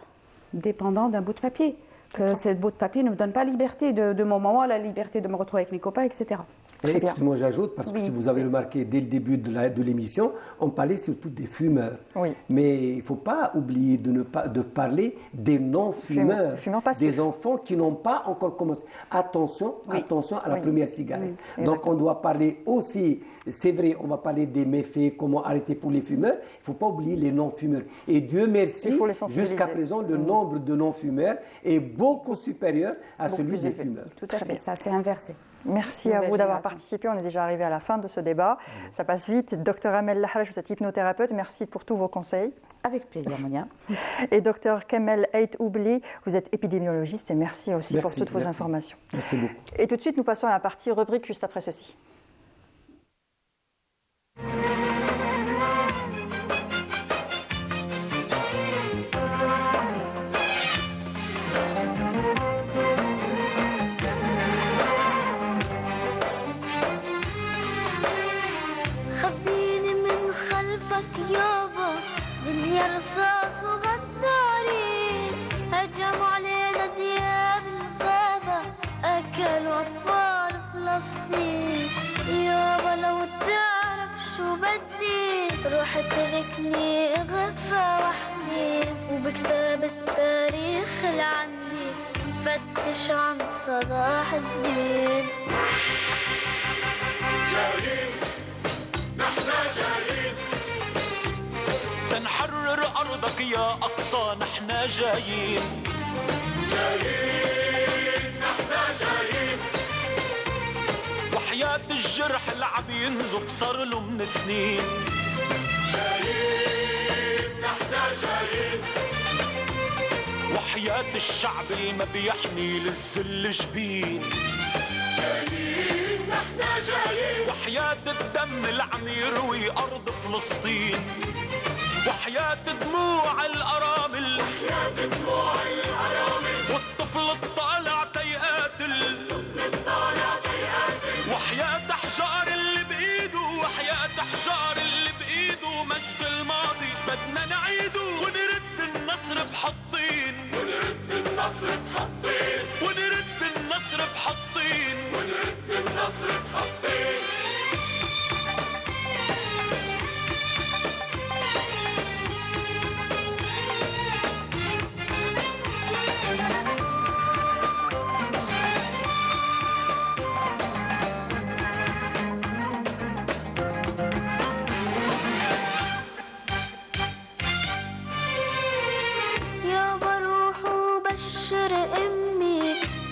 dépendant d'un bout de papier, que ce bout de papier ne me donne pas la liberté de mon moment, la liberté de me retrouver avec mes copains, etc. Excusez-moi, j'ajoute, parce que si vous avez remarqué, dès le début de l'émission, on parlait surtout des fumeurs. Oui. Mais il ne faut pas oublier de parler des non-fumeurs, des enfants qui n'ont pas encore commencé. Attention à la première cigarette. Donc on doit parler aussi, c'est vrai, on va parler des méfaits, comment arrêter pour les fumeurs, il ne faut pas oublier les non-fumeurs. Et Dieu merci, jusqu'à présent, le nombre de non-fumeurs est beaucoup supérieur à celui des fumeurs. Tout à fait, ça s'est inversé. Merci à vous d'avoir participé. On est déjà arrivé à la fin de ce débat. Ça passe vite. Docteur Amel Lahraj, vous êtes hypnothérapeute. Merci pour tous vos conseils. Avec plaisir, Monia. Et docteur Kamel Ait Oubli, vous êtes épidémiologiste et merci aussi pour toutes vos informations. Merci beaucoup. Et tout de suite, nous passons à la partie rubrique juste après ceci. يابا دنيا رصاص وغدارين هجموا علينا دياب الغابة أكلوا أطفال فلسطين يابا لو تعرف شو بدي روح تركني غرفة وحدي وبكتاب التاريخ اللي عندي فتش فتش عن صلاح الدين. جايين نحن جايين تنحرر أرضك يا أقصى، نحن جايين جايين نحن جايين، وحياة الجرح اللي عم ينزف صار له من سنين. جايين نحن جايين، وحياة الشعب اللي ما بيحني للذل جبين. جايين نحن جايين، وحياة الدم اللي عم يروي أرض فلسطين، وحياة دموع الأرامل، وحياة دموع الأرامل، والطفل الطالع تيقاتل، وحياة أحجار اللي بإيده، وحياة أحجار اللي بإيده، مجد الماضي بدنا نعيده، ونرد النصر بحطين، ونرد النصر بحطين، ونرد النصر بحطين، ونرد النصر بحطين. يا بروح وبشر أمي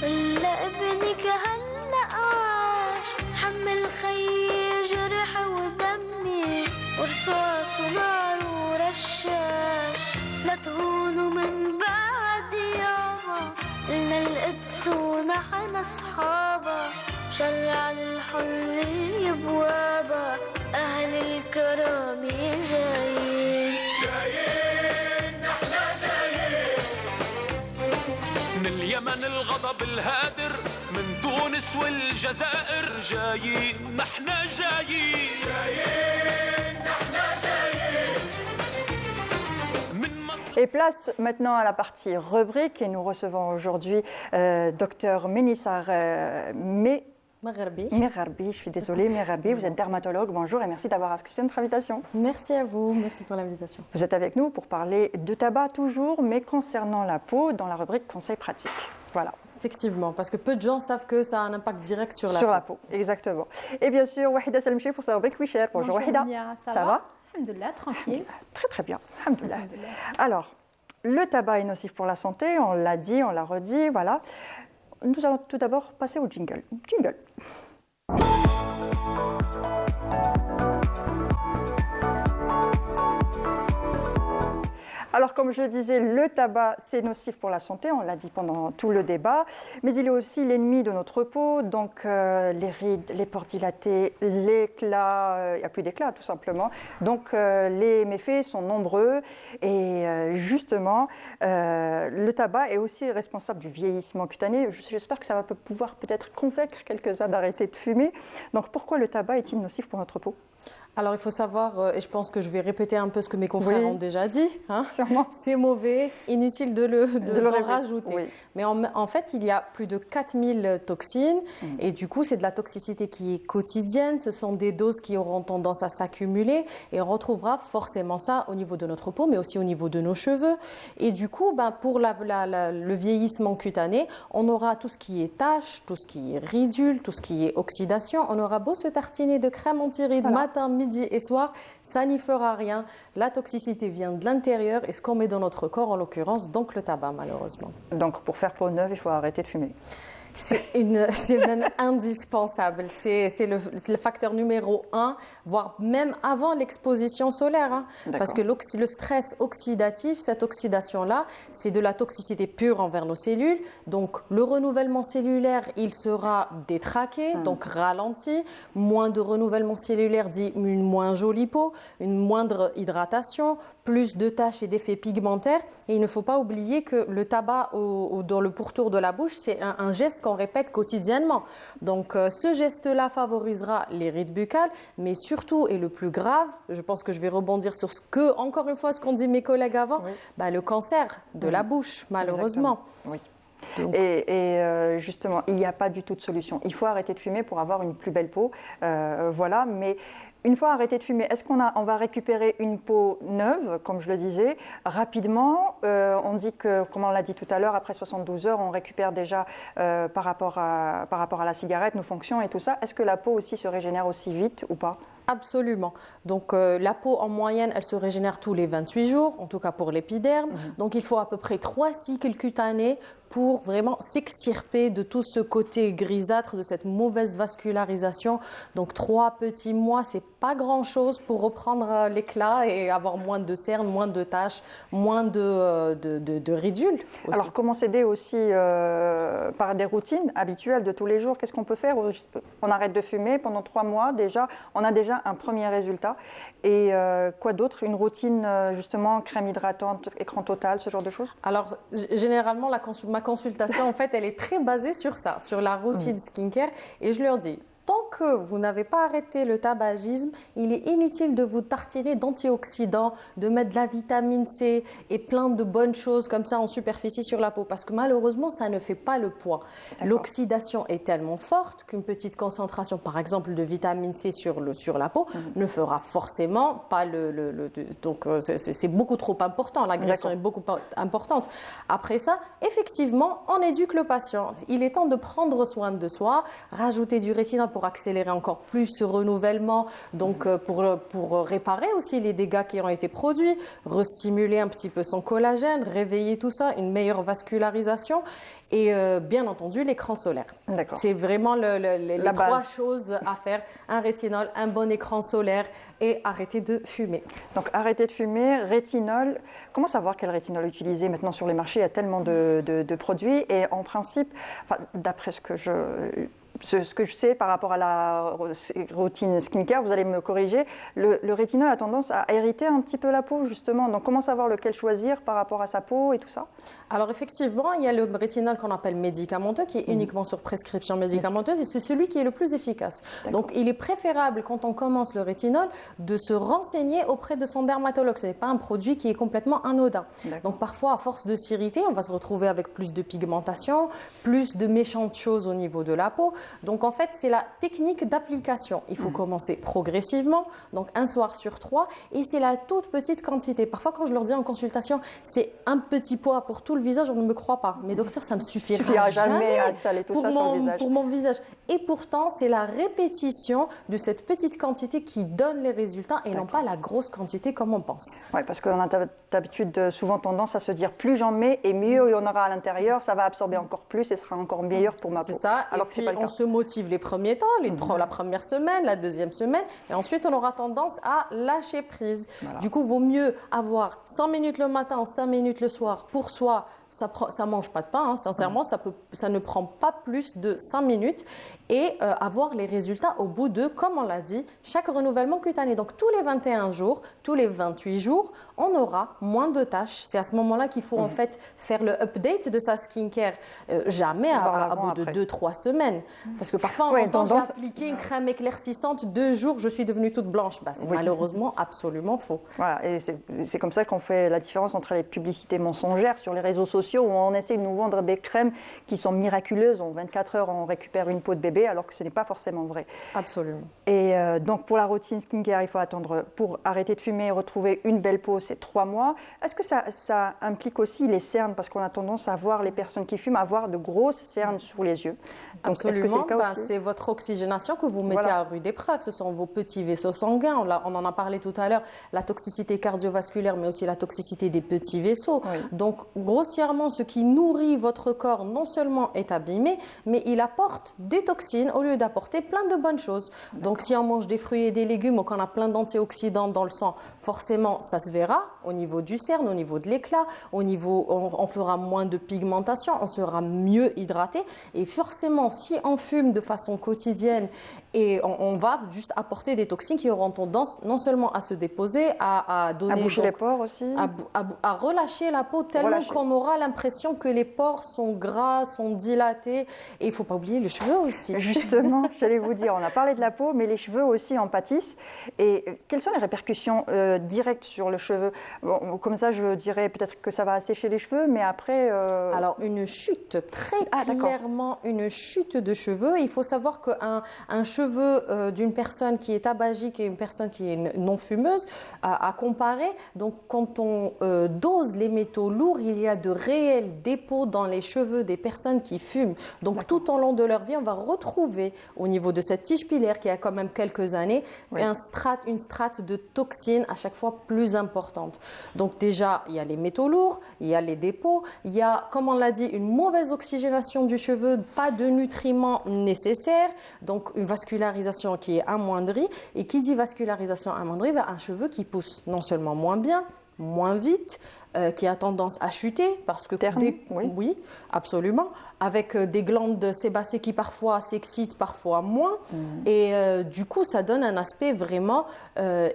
ولا ابنك هلأ عاش، حمل خيي جرح ودمي ورصاص ونار ورشاش، لا تهونوا من بعد يابا، إلنا القدس ونحن أصحابها، شرع للحرية بوابة، أهل الكرامة جايين جايين نحن جايين، من اليمن الغضب الهادر، من تونس والجزائر جايين نحن جايين، جايين نحن جايين، من مصر. Et place maintenant à la partie rubrique et nous recevons aujourd'hui Dr Ménissar Merarbi, je suis désolée, Merarbi, vous êtes dermatologue, bonjour et merci d'avoir accepté notre invitation. Merci à vous, merci pour l'invitation. Vous êtes avec nous pour parler de tabac toujours, mais concernant la peau dans la rubrique conseils pratiques. Voilà. Effectivement, parce que peu de gens savent que ça a un impact direct sur la Sur peau. la peau, exactement. Et bien sûr, Wahida Salemchi pour sa rubrique Oui Cher. Bonjour Wahida. Ça va Alhamdulillah, tranquille. Très très bien, alhamdulillah. Alors, le tabac est nocif pour la santé, on l'a dit, on l'a redit, voilà. Nous allons tout d'abord passer au jingle. Jingle. Alors, comme je le disais, le tabac, c'est nocif pour la santé, on l'a dit pendant tout le débat, mais il est aussi l'ennemi de notre peau, donc les rides, les pores dilatés, l'éclat, il n'y a plus d'éclat tout simplement. Donc, les méfaits sont nombreux et justement, le tabac est aussi responsable du vieillissement cutané. J'espère que ça va pouvoir peut-être convaincre quelques-uns d'arrêter de fumer. Donc, pourquoi le tabac est-il nocif pour notre peau ? Alors il faut savoir, et je pense que je vais répéter un peu ce que mes confrères ont déjà dit, hein, c'est mauvais, inutile d'en rajouter. Oui. Mais en fait, il y a plus de 4000 toxines et du coup, c'est de la toxicité qui est quotidienne, ce sont des doses qui auront tendance à s'accumuler et on retrouvera forcément ça au niveau de notre peau, mais aussi au niveau de nos cheveux. Et du coup, pour le vieillissement cutané, on aura tout ce qui est taches, tout ce qui est ridules, tout ce qui est oxydation. On aura beau se tartiner de crème anti-rides matin, midi et soir, ça n'y fera rien. La toxicité vient de l'intérieur et ce qu'on met dans notre corps, en l'occurrence, donc le tabac, malheureusement. Donc, pour faire peau neuve, il faut arrêter de fumer. C'est même indispensable. C'est le facteur numéro 1, voire même avant l'exposition solaire. Hein. Parce que le stress oxydatif, cette oxydation-là, c'est de la toxicité pure envers nos cellules. Donc, le renouvellement cellulaire, il sera détraqué, donc ralenti. Moins de renouvellement cellulaire dit une moins jolie peau, une moindre hydratation, plus de taches et d'effets pigmentaires. Et il ne faut pas oublier que le tabac dans le pourtour de la bouche, c'est un geste qu'on répète quotidiennement. Donc ce geste-là favorisera les rides buccales, mais surtout, et le plus grave, je pense que je vais rebondir sur encore une fois, ce qu'ont dit mes collègues avant, le cancer de la bouche, malheureusement. Oui. Et justement, il n'y a pas du tout de solution. Il faut arrêter de fumer pour avoir une plus belle peau, voilà. Mais Une fois arrêté de fumer, est-ce on va récupérer une peau neuve, comme je le disais, rapidement? On dit que, comme on l'a dit tout à l'heure, après 72 heures, on récupère déjà par rapport à la cigarette, nos fonctions et tout ça. Est-ce que la peau aussi se régénère aussi vite ou pas? Absolument. Donc la peau en moyenne, elle se régénère tous les 28 jours, en tout cas pour l'épiderme. Donc il faut à peu près 3 cycles cutanés pour vraiment s'extirper de tout ce côté grisâtre, de cette mauvaise vascularisation. Donc 3 petits mois, c'est pas grand-chose pour reprendre l'éclat et avoir moins de cernes, moins de taches, moins de ridules aussi. Alors comment s'aider aussi par des routines habituelles de tous les jours? Qu'est-ce qu'on peut faire? On arrête de fumer pendant 3 mois déjà, on a déjà un premier résultat. Et quoi d'autre? Une routine justement, crème hydratante, écran total, ce genre de choses? Alors généralement, ma consultation en fait, elle est très basée sur ça, sur la routine skincare. Et je leur dis, tant que vous n'avez pas arrêté le tabagisme, il est inutile de vous tartiner d'antioxydants, de mettre de la vitamine C et plein de bonnes choses comme ça en superficie sur la peau, parce que malheureusement, ça ne fait pas le poids. L'oxydation est tellement forte qu'une petite concentration, par exemple, de vitamine C sur la peau ne fera forcément pas donc c'est beaucoup trop important, l'agression est beaucoup importante. Après ça, effectivement, on éduque le patient. Il est temps de prendre soin de soi, rajouter du rétinol pour accélérer encore plus ce renouvellement, donc pour réparer aussi les dégâts qui ont été produits, restimuler un petit peu son collagène, réveiller tout ça, une meilleure vascularisation et bien entendu l'écran solaire. C'est vraiment les 3 choses à faire, un rétinol, un bon écran solaire et arrêter de fumer. Donc arrêter de fumer, rétinol. Comment savoir quel rétinol utiliser? Maintenant sur les marchés, il y a tellement de produits et en principe, d'après ce que je sais par rapport à la routine skincare, vous allez me corriger, le rétinol a tendance à irriter un petit peu la peau justement. Donc comment savoir lequel choisir par rapport à sa peau et tout ça? Alors effectivement, il y a le rétinol qu'on appelle médicamenteux qui est uniquement sur prescription médicamenteuse et c'est celui qui est le plus efficace. Donc il est préférable quand on commence le rétinol de se renseigner auprès de son dermatologue. Ce n'est pas un produit qui est complètement anodin. Donc parfois à force de s'irriter, on va se retrouver avec plus de pigmentation, plus de méchantes choses au niveau de la peau. Donc en fait c'est la technique d'application. Il faut commencer progressivement, donc un soir sur 3 et c'est la toute petite quantité. Parfois quand je leur dis en consultation c'est un petit poids pour tout le visage, on ne me croit pas. Mais docteur, ça ne suffira jamais à étaler tout ça sur le visage. Pour mon visage. Et pourtant, c'est la répétition de cette petite quantité qui donne les résultats et non pas la grosse quantité comme on pense. Oui, parce qu'on a d'habitude souvent tendance à se dire plus j'en mets et mieux il y en aura à l'intérieur, ça va absorber encore plus et sera encore meilleur pour ma peau. C'est ça. Alors et puis on se motive les premiers temps, la première semaine, la deuxième semaine et ensuite on aura tendance à lâcher prise. Voilà. Du coup, vaut mieux avoir 100 minutes le matin, 5 minutes le soir pour soi. Ça mange pas de pain, hein. Sincèrement, ça ne prend pas plus de 5 minutes et avoir les résultats au bout de, comme on l'a dit, chaque renouvellement cutané. Donc tous les 21 jours, tous les 28 jours, on aura moins de taches. C'est à ce moment-là qu'il faut en fait faire le update de sa skincare, jamais à bout de 2-3 semaines. Parce que parfois on entend j'ai appliqué une crème éclaircissante 2 jours, je suis devenue toute blanche. C'est malheureusement absolument faux. Voilà, et c'est comme ça qu'on fait la différence entre les publicités mensongères sur les réseaux sociaux où on essaie de nous vendre des crèmes qui sont miraculeuses. En 24 heures, on récupère une peau de bébé alors que ce n'est pas forcément vrai. Absolument. Et donc pour la routine skincare, il faut attendre pour arrêter de fumer et retrouver une belle peau, c'est 3 mois. Est-ce que ça implique aussi les cernes? Parce qu'on a tendance à voir les personnes qui fument avoir de grosses cernes sous les yeux. Donc, absolument, c'est votre oxygénation que vous mettez à rude épreuve. Ce sont vos petits vaisseaux sanguins. On en a parlé tout à l'heure, la toxicité cardiovasculaire, mais aussi la toxicité des petits vaisseaux. Oui. Donc grossièrement, ce qui nourrit votre corps non seulement est abîmé, mais il apporte des toxines au lieu d'apporter plein de bonnes choses. Donc si on mange des fruits et des légumes ou qu'on a plein d'antioxydants dans le sang, forcément ça se verra au niveau du cerne, au niveau de l'éclat, on fera moins de pigmentation, on sera mieux hydraté et forcément si on fume de façon quotidienne et on va juste apporter des toxines qui auront tendance non seulement à se déposer, à donner... À boucher les pores aussi. À relâcher la peau tellement qu'on aura l'impression que les pores sont gras, sont dilatés. Et il ne faut pas oublier les cheveux aussi. Justement, j'allais vous dire, on a parlé de la peau, mais les cheveux aussi en pâtissent. Et quelles sont les répercussions directes sur le cheveu? Bon, comme ça, je dirais peut-être que ça va assécher les cheveux, mais après... Alors, une chute, très clairement, une chute de cheveux. Il faut savoir qu'un cheveu cheveux d'une personne qui est tabagique et une personne qui est non fumeuse à comparer. Donc, quand on dose les métaux lourds, il y a de réels dépôts dans les cheveux des personnes qui fument. Donc, tout au long de leur vie, on va retrouver au niveau de cette tige pilaire qui a quand même quelques années une strate de toxines à chaque fois plus importante. Donc, déjà, il y a les métaux lourds, il y a les dépôts, il y a, comme on l'a dit, une mauvaise oxygénation du cheveu, pas de nutriments nécessaires, donc une vascularisation qui est amoindrie. Et qui dit vascularisation amoindrie, un cheveu qui pousse non seulement moins bien, moins vite, qui a tendance à chuter parce que oui, absolument, avec des glandes sébacées qui parfois s'excitent, parfois moins, et du coup ça donne un aspect vraiment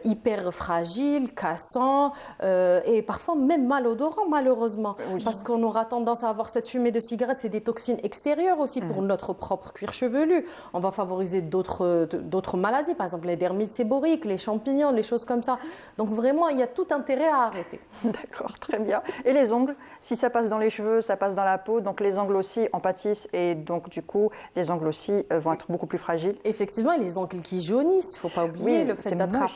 hyper fragile, cassant, et parfois même malodorant malheureusement, parce qu'on aura tendance à avoir cette fumée de cigarette, c'est des toxines extérieures aussi pour notre propre cuir chevelu. On va favoriser d'autres maladies, par exemple les dermites séboriques, les champignons, les choses comme ça. Donc vraiment il y a tout intérêt à arrêter. D'accord, très bien. Et les ongles, si ça passe dans les cheveux, ça passe dans la peau, donc les ongles aussi en pâtissent et donc du coup les ongles aussi vont être beaucoup plus fragiles. Effectivement, les ongles qui jaunissent, il ne faut pas oublier le fait d'attraper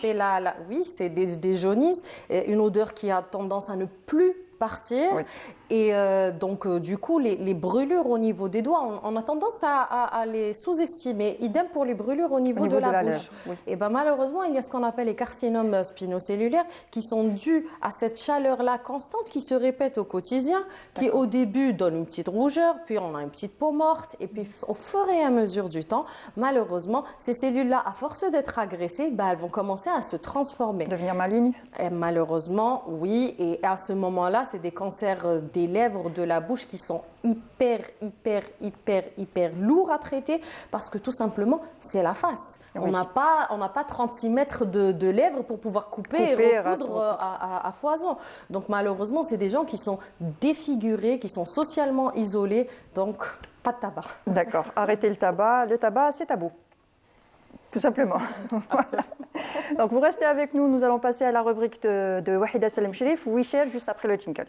oui, c'est des jaunisses, et une odeur qui a tendance à ne plus partir. Et donc, du coup, les brûlures au niveau des doigts, on a tendance à les sous-estimer. Idem pour les brûlures au niveau de la bouche. Et ben, malheureusement, il y a ce qu'on appelle les carcinomes spinocellulaires qui sont dus à cette chaleur-là constante qui se répète au quotidien, qui au début donne une petite rougeur, puis on a une petite peau morte. Et puis, au fur et à mesure du temps, malheureusement, ces cellules-là, à force d'être agressées, ben, elles vont commencer à se transformer. Devenir malignes. Et malheureusement, oui. Et à ce moment-là, c'est des cancers des lèvres, de la bouche qui sont hyper lourds à traiter parce que tout simplement, c'est la face. On n'a pas 36 mètres de lèvres pour pouvoir couper et recoudre à foison. Donc malheureusement, c'est des gens qui sont défigurés, qui sont socialement isolés, donc pas de tabac. D'accord, arrêtez le tabac. Le tabac, c'est tabou. Tout simplement. Donc vous restez avec nous, nous allons passer à la rubrique de Wahida Salem Chérif, Wichel, juste après le jingle.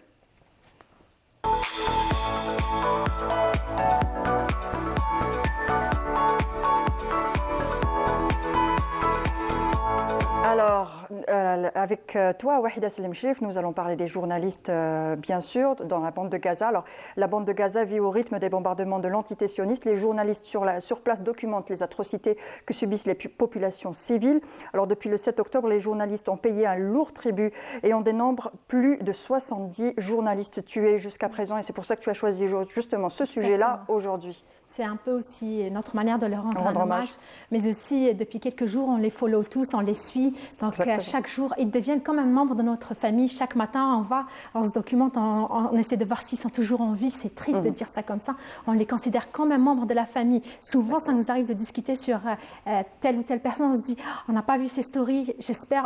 Alors, avec toi, Wahida Salem Chérif, nous allons parler des journalistes, bien sûr, dans la bande de Gaza. Alors, la bande de Gaza vit au rythme des bombardements de l'entité sioniste. Les journalistes sur place documentent les atrocités que subissent les populations civiles. Alors, depuis le 7 octobre, les journalistes ont payé un lourd tribut et on dénombre plus de 70 journalistes tués jusqu'à présent. Et c'est pour ça que tu as choisi justement ce sujet-là aujourd'hui. C'est un peu aussi notre manière de leur rendre un hommage. Mais aussi, depuis quelques jours, on les follow tous, on les suit. Donc, chaque jour, ils deviennent comme un membre de notre famille. Chaque matin, on se documente, on essaie de voir s'ils sont toujours en vie. C'est triste de dire ça comme ça. On les considère comme un membre de la famille. Souvent, ça nous arrive de discuter sur telle ou telle personne. On se dit, on n'a pas vu ses stories.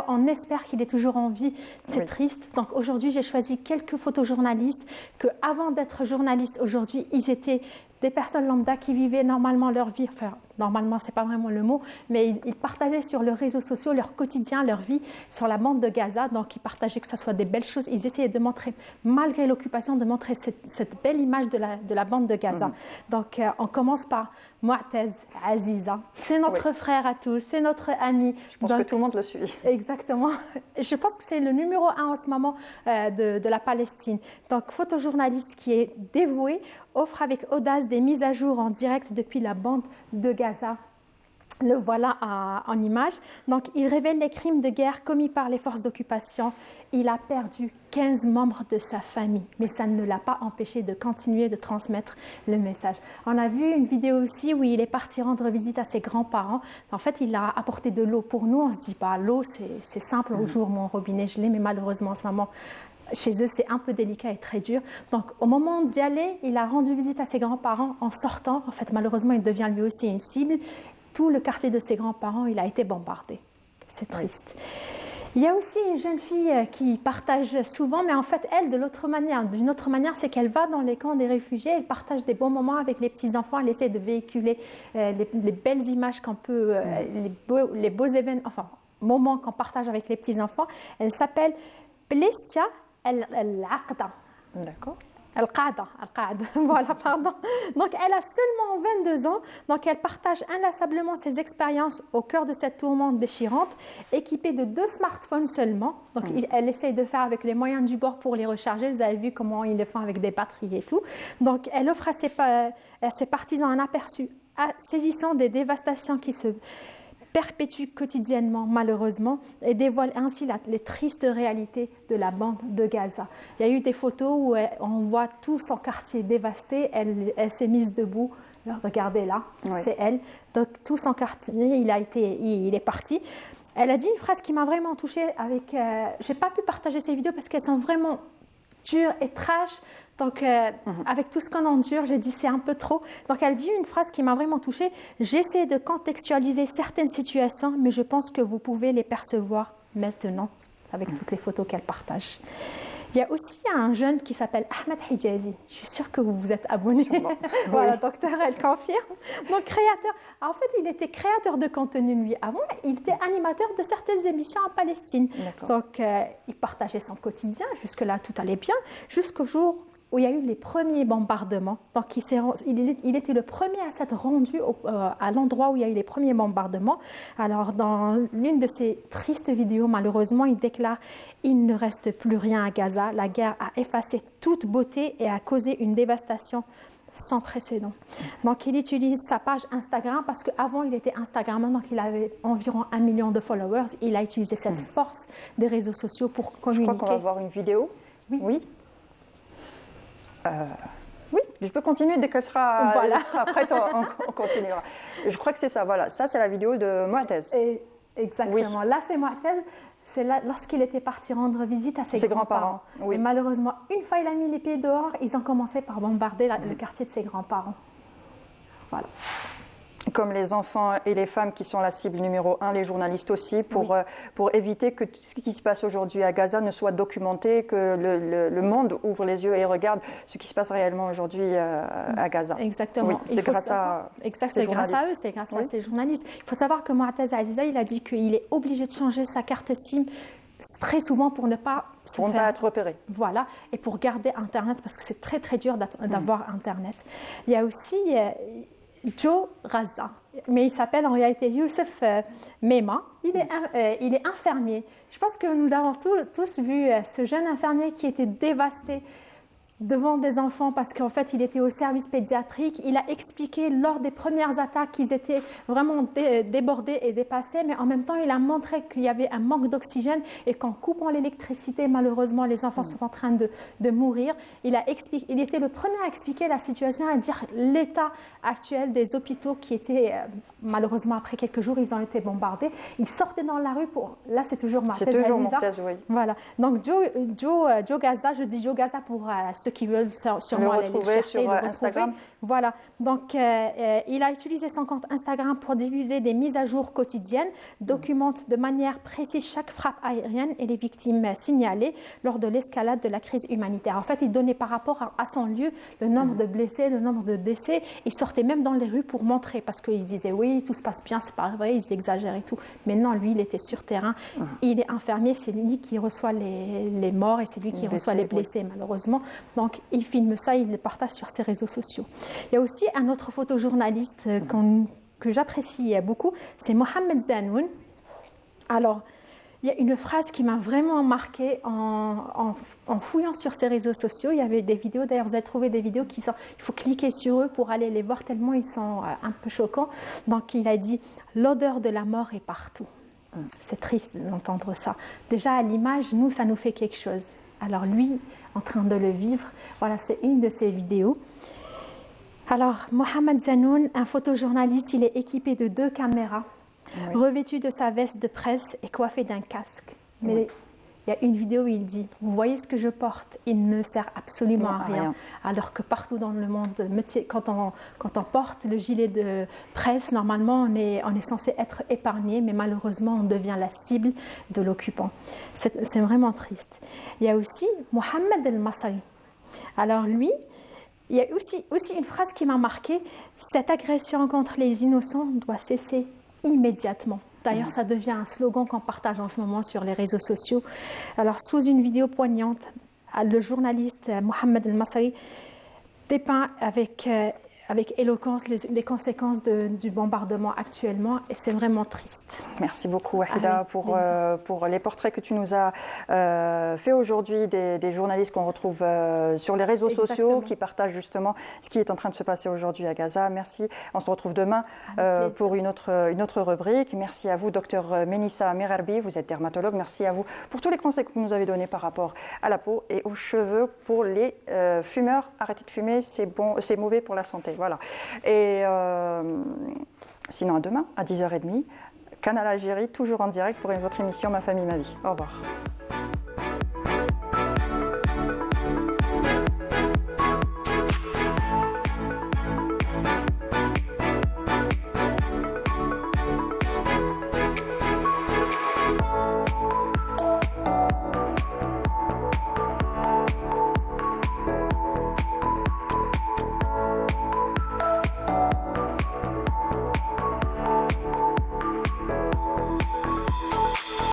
On espère qu'il est toujours en vie. C'est triste. Donc, aujourd'hui, j'ai choisi quelques photojournalistes que, avant d'être journalistes, aujourd'hui, ils étaient des personnes lambda qui vivaient normalement leur vie, enfin normalement c'est pas vraiment le mot, mais ils partageaient sur les réseaux sociaux leur quotidien, leur vie sur la bande de Gaza, donc ils partageaient que ce soit des belles choses, ils essayaient de montrer, malgré l'occupation, de montrer cette belle image de la bande de Gaza. Donc on commence par Mu'tez Aziza, c'est notre frère à tous, c'est notre ami. Je pense que tout le monde le suit. Exactement. Je pense que c'est le numéro 1 en ce moment de la Palestine. Donc photojournaliste qui est dévoué, offre avec audace des mises à jour en direct depuis la bande de Gaza. Le voilà en image. Donc, il révèle les crimes de guerre commis par les forces d'occupation. Il a perdu 15 membres de sa famille, mais ça ne l'a pas empêché de continuer de transmettre le message. On a vu une vidéo aussi où il est parti rendre visite à ses grands-parents. En fait, il a apporté de l'eau pour nous. On se dit, l'eau, c'est simple. Au jour, mon robinet gelé, mais malheureusement, en ce moment, chez eux, c'est un peu délicat et très dur. Donc, au moment d'y aller, il a rendu visite à ses grands-parents. En sortant, en fait, malheureusement, il devient lui aussi une cible. Tout le quartier de ses grands-parents, il a été bombardé. C'est triste. Il y a aussi une jeune fille qui partage souvent, mais en fait, elle, d'une autre manière, c'est qu'elle va dans les camps des réfugiés, elle partage des bons moments avec les petits-enfants, elle essaie de véhiculer les belles images qu'on peut, les beaux événements, enfin, moments qu'on partage avec les petits-enfants. Elle s'appelle Plestia El-Aqda. D'accord. Al-Qaada, voilà, pardon. Donc, elle a seulement 22 ans, donc elle partage inlassablement ses expériences au cœur de cette tourmente déchirante, équipée de 2 smartphones seulement. Donc, elle essaye de faire avec les moyens du bord pour les recharger. Vous avez vu comment ils le font avec des batteries et tout. Donc, elle offre à ses partisans un aperçu saisissant des dévastations qui se perpétue quotidiennement, malheureusement, et dévoile ainsi les tristes réalités de la bande de Gaza. Il y a eu des photos où on voit tout son quartier dévasté. Elle s'est mise debout. Alors, regardez là, c'est elle. Donc, tout son quartier, il est parti. Elle a dit une phrase qui m'a vraiment touchée. Je n'ai pas pu partager ces vidéos parce qu'elles sont vraiment dures et trash. Donc, avec tout ce qu'on endure, j'ai dit c'est un peu trop. Donc, elle dit une phrase qui m'a vraiment touchée. J'essaie de contextualiser certaines situations, mais je pense que vous pouvez les percevoir maintenant avec toutes les photos qu'elle partage. Il y a aussi un jeune qui s'appelle Ahmed Hijazi. Je suis sûre que vous vous êtes abonné. Voilà, docteur, elle confirme. Donc, créateur. En fait, il était créateur de contenu, lui. Avant, il était animateur de certaines émissions en Palestine. Donc, il partageait son quotidien. Jusque-là, tout allait bien. Jusqu'au jour où il y a eu les premiers bombardements. Donc, il était le premier à s'être rendu à l'endroit où il y a eu les premiers bombardements. Alors, dans l'une de ses tristes vidéos, malheureusement, il déclare « Il ne reste plus rien à Gaza. La guerre a effacé toute beauté et a causé une dévastation sans précédent. » Donc, il utilise sa page Instagram parce qu'avant, il était Instagrammeur, donc il avait environ 1 million de followers. Il a utilisé cette force des réseaux sociaux pour communiquer. Je crois qu'on va voir une vidéo. Oui. Oui, je peux continuer dès qu'elle sera, prête, on continuera. Je crois que c'est ça, voilà. Ça, c'est la vidéo de Mu'taz. Exactement. Oui. Là, c'est Mu'taz. C'est là, lorsqu'il était parti rendre visite à ses grands-parents. Oui. Et malheureusement, une fois il a mis les pieds dehors, ils ont commencé par bombarder le quartier de ses grands-parents. Voilà. Comme les enfants et les femmes qui sont la cible numéro 1, les journalistes aussi, pour éviter que tout ce qui se passe aujourd'hui à Gaza ne soit documenté, que le monde ouvre les yeux et regarde ce qui se passe réellement aujourd'hui à Gaza. Exactement. Oui, c'est grâce à c'est grâce à eux, c'est grâce à ces journalistes. Il faut savoir que Mu'taz Aziza, il a dit qu'il est obligé de changer sa carte SIM très souvent pour ne pas être repéré. Voilà, et pour garder Internet, parce que c'est très très dur d'avoir Internet. Il y a aussi Joe Gaza, mais il s'appelle en réalité Youssef Mema. Il est infirmier. Je pense que nous avons tous vu ce jeune infirmier qui était dévasté devant des enfants parce qu'en fait, il était au service pédiatrique. Il a expliqué lors des premières attaques qu'ils étaient vraiment débordés et dépassés, mais en même temps, il a montré qu'il y avait un manque d'oxygène et qu'en coupant l'électricité, malheureusement, les enfants sont en train de mourir. Il était le premier à expliquer la situation, à dire l'état actuel des hôpitaux qui étaient, malheureusement, après quelques jours, ils ont été bombardés. Ils sortaient dans la rue pour... Là, c'est toujours Mu'taz Aziza. C'est toujours Mu'taz, oui. Voilà. Donc, Joe Gaza, je dis Joe Gaza pour ceux qui veulent sûrement aller le chercher, sur Instagram. Voilà. Donc, il a utilisé son compte Instagram pour diffuser des mises à jour quotidiennes, documente de manière précise chaque frappe aérienne et les victimes signalées lors de l'escalade de la crise humanitaire. En fait, il donnait par rapport à son lieu le nombre de blessés, le nombre de décès. Il sortait même dans les rues pour montrer, parce qu'il disait oui, tout se passe bien, c'est pas vrai, ils exagèrent et tout. Mais non, lui, il était sur terrain. Il est infirmier, c'est lui qui reçoit les morts et c'est lui qui reçoit les blessés, malheureusement. Donc, il filme ça, il le partage sur ses réseaux sociaux. Il y a aussi un autre photojournaliste que j'apprécie beaucoup, c'est Mohamed Zanoun. Alors, il y a une phrase qui m'a vraiment marquée en fouillant sur ses réseaux sociaux. Il y avait des vidéos, d'ailleurs vous avez trouvé des vidéos il faut cliquer sur eux pour aller les voir tellement ils sont un peu choquants. Donc il a dit « L'odeur de la mort est partout ». C'est triste d'entendre ça. Déjà à l'image, nous, ça nous fait quelque chose. Alors lui, en train de le vivre, voilà, c'est une de ses vidéos. Alors, Mohamed Zanoun, un photojournaliste, il est équipé de 2 caméras, revêtu de sa veste de presse et coiffé d'un casque. Mais il y a une vidéo où il dit « Vous voyez ce que je porte ? Il ne sert absolument à rien. » Alors que partout dans le monde, quand on porte le gilet de presse, normalement, on est censé être épargné, mais malheureusement, on devient la cible de l'occupant. C'est vraiment triste. Il y a aussi Mohamed El-Masri. Alors lui, il y a aussi une phrase qui m'a marquée. « Cette agression contre les innocents doit cesser immédiatement. » D'ailleurs, ça devient un slogan qu'on partage en ce moment sur les réseaux sociaux. Alors, sous une vidéo poignante, le journaliste Mohamed El-Masri dépeint avec éloquence les conséquences du bombardement actuellement, et c'est vraiment triste. Merci beaucoup, Wahida, pour les portraits que tu nous as fait aujourd'hui des journalistes qu'on retrouve sur les réseaux sociaux, qui partagent justement ce qui est en train de se passer aujourd'hui à Gaza. Merci. On se retrouve demain pour une autre rubrique. Merci à vous, docteur Menissa Merarbi, vous êtes dermatologue. Merci à vous pour tous les conseils que vous nous avez donnés par rapport à la peau et aux cheveux. Pour les fumeurs, arrêtez de fumer, c'est mauvais pour la santé. Voilà. Et sinon, à demain, à 10h30, Canal Algérie, toujours en direct pour votre émission Ma famille, ma vie. Au revoir.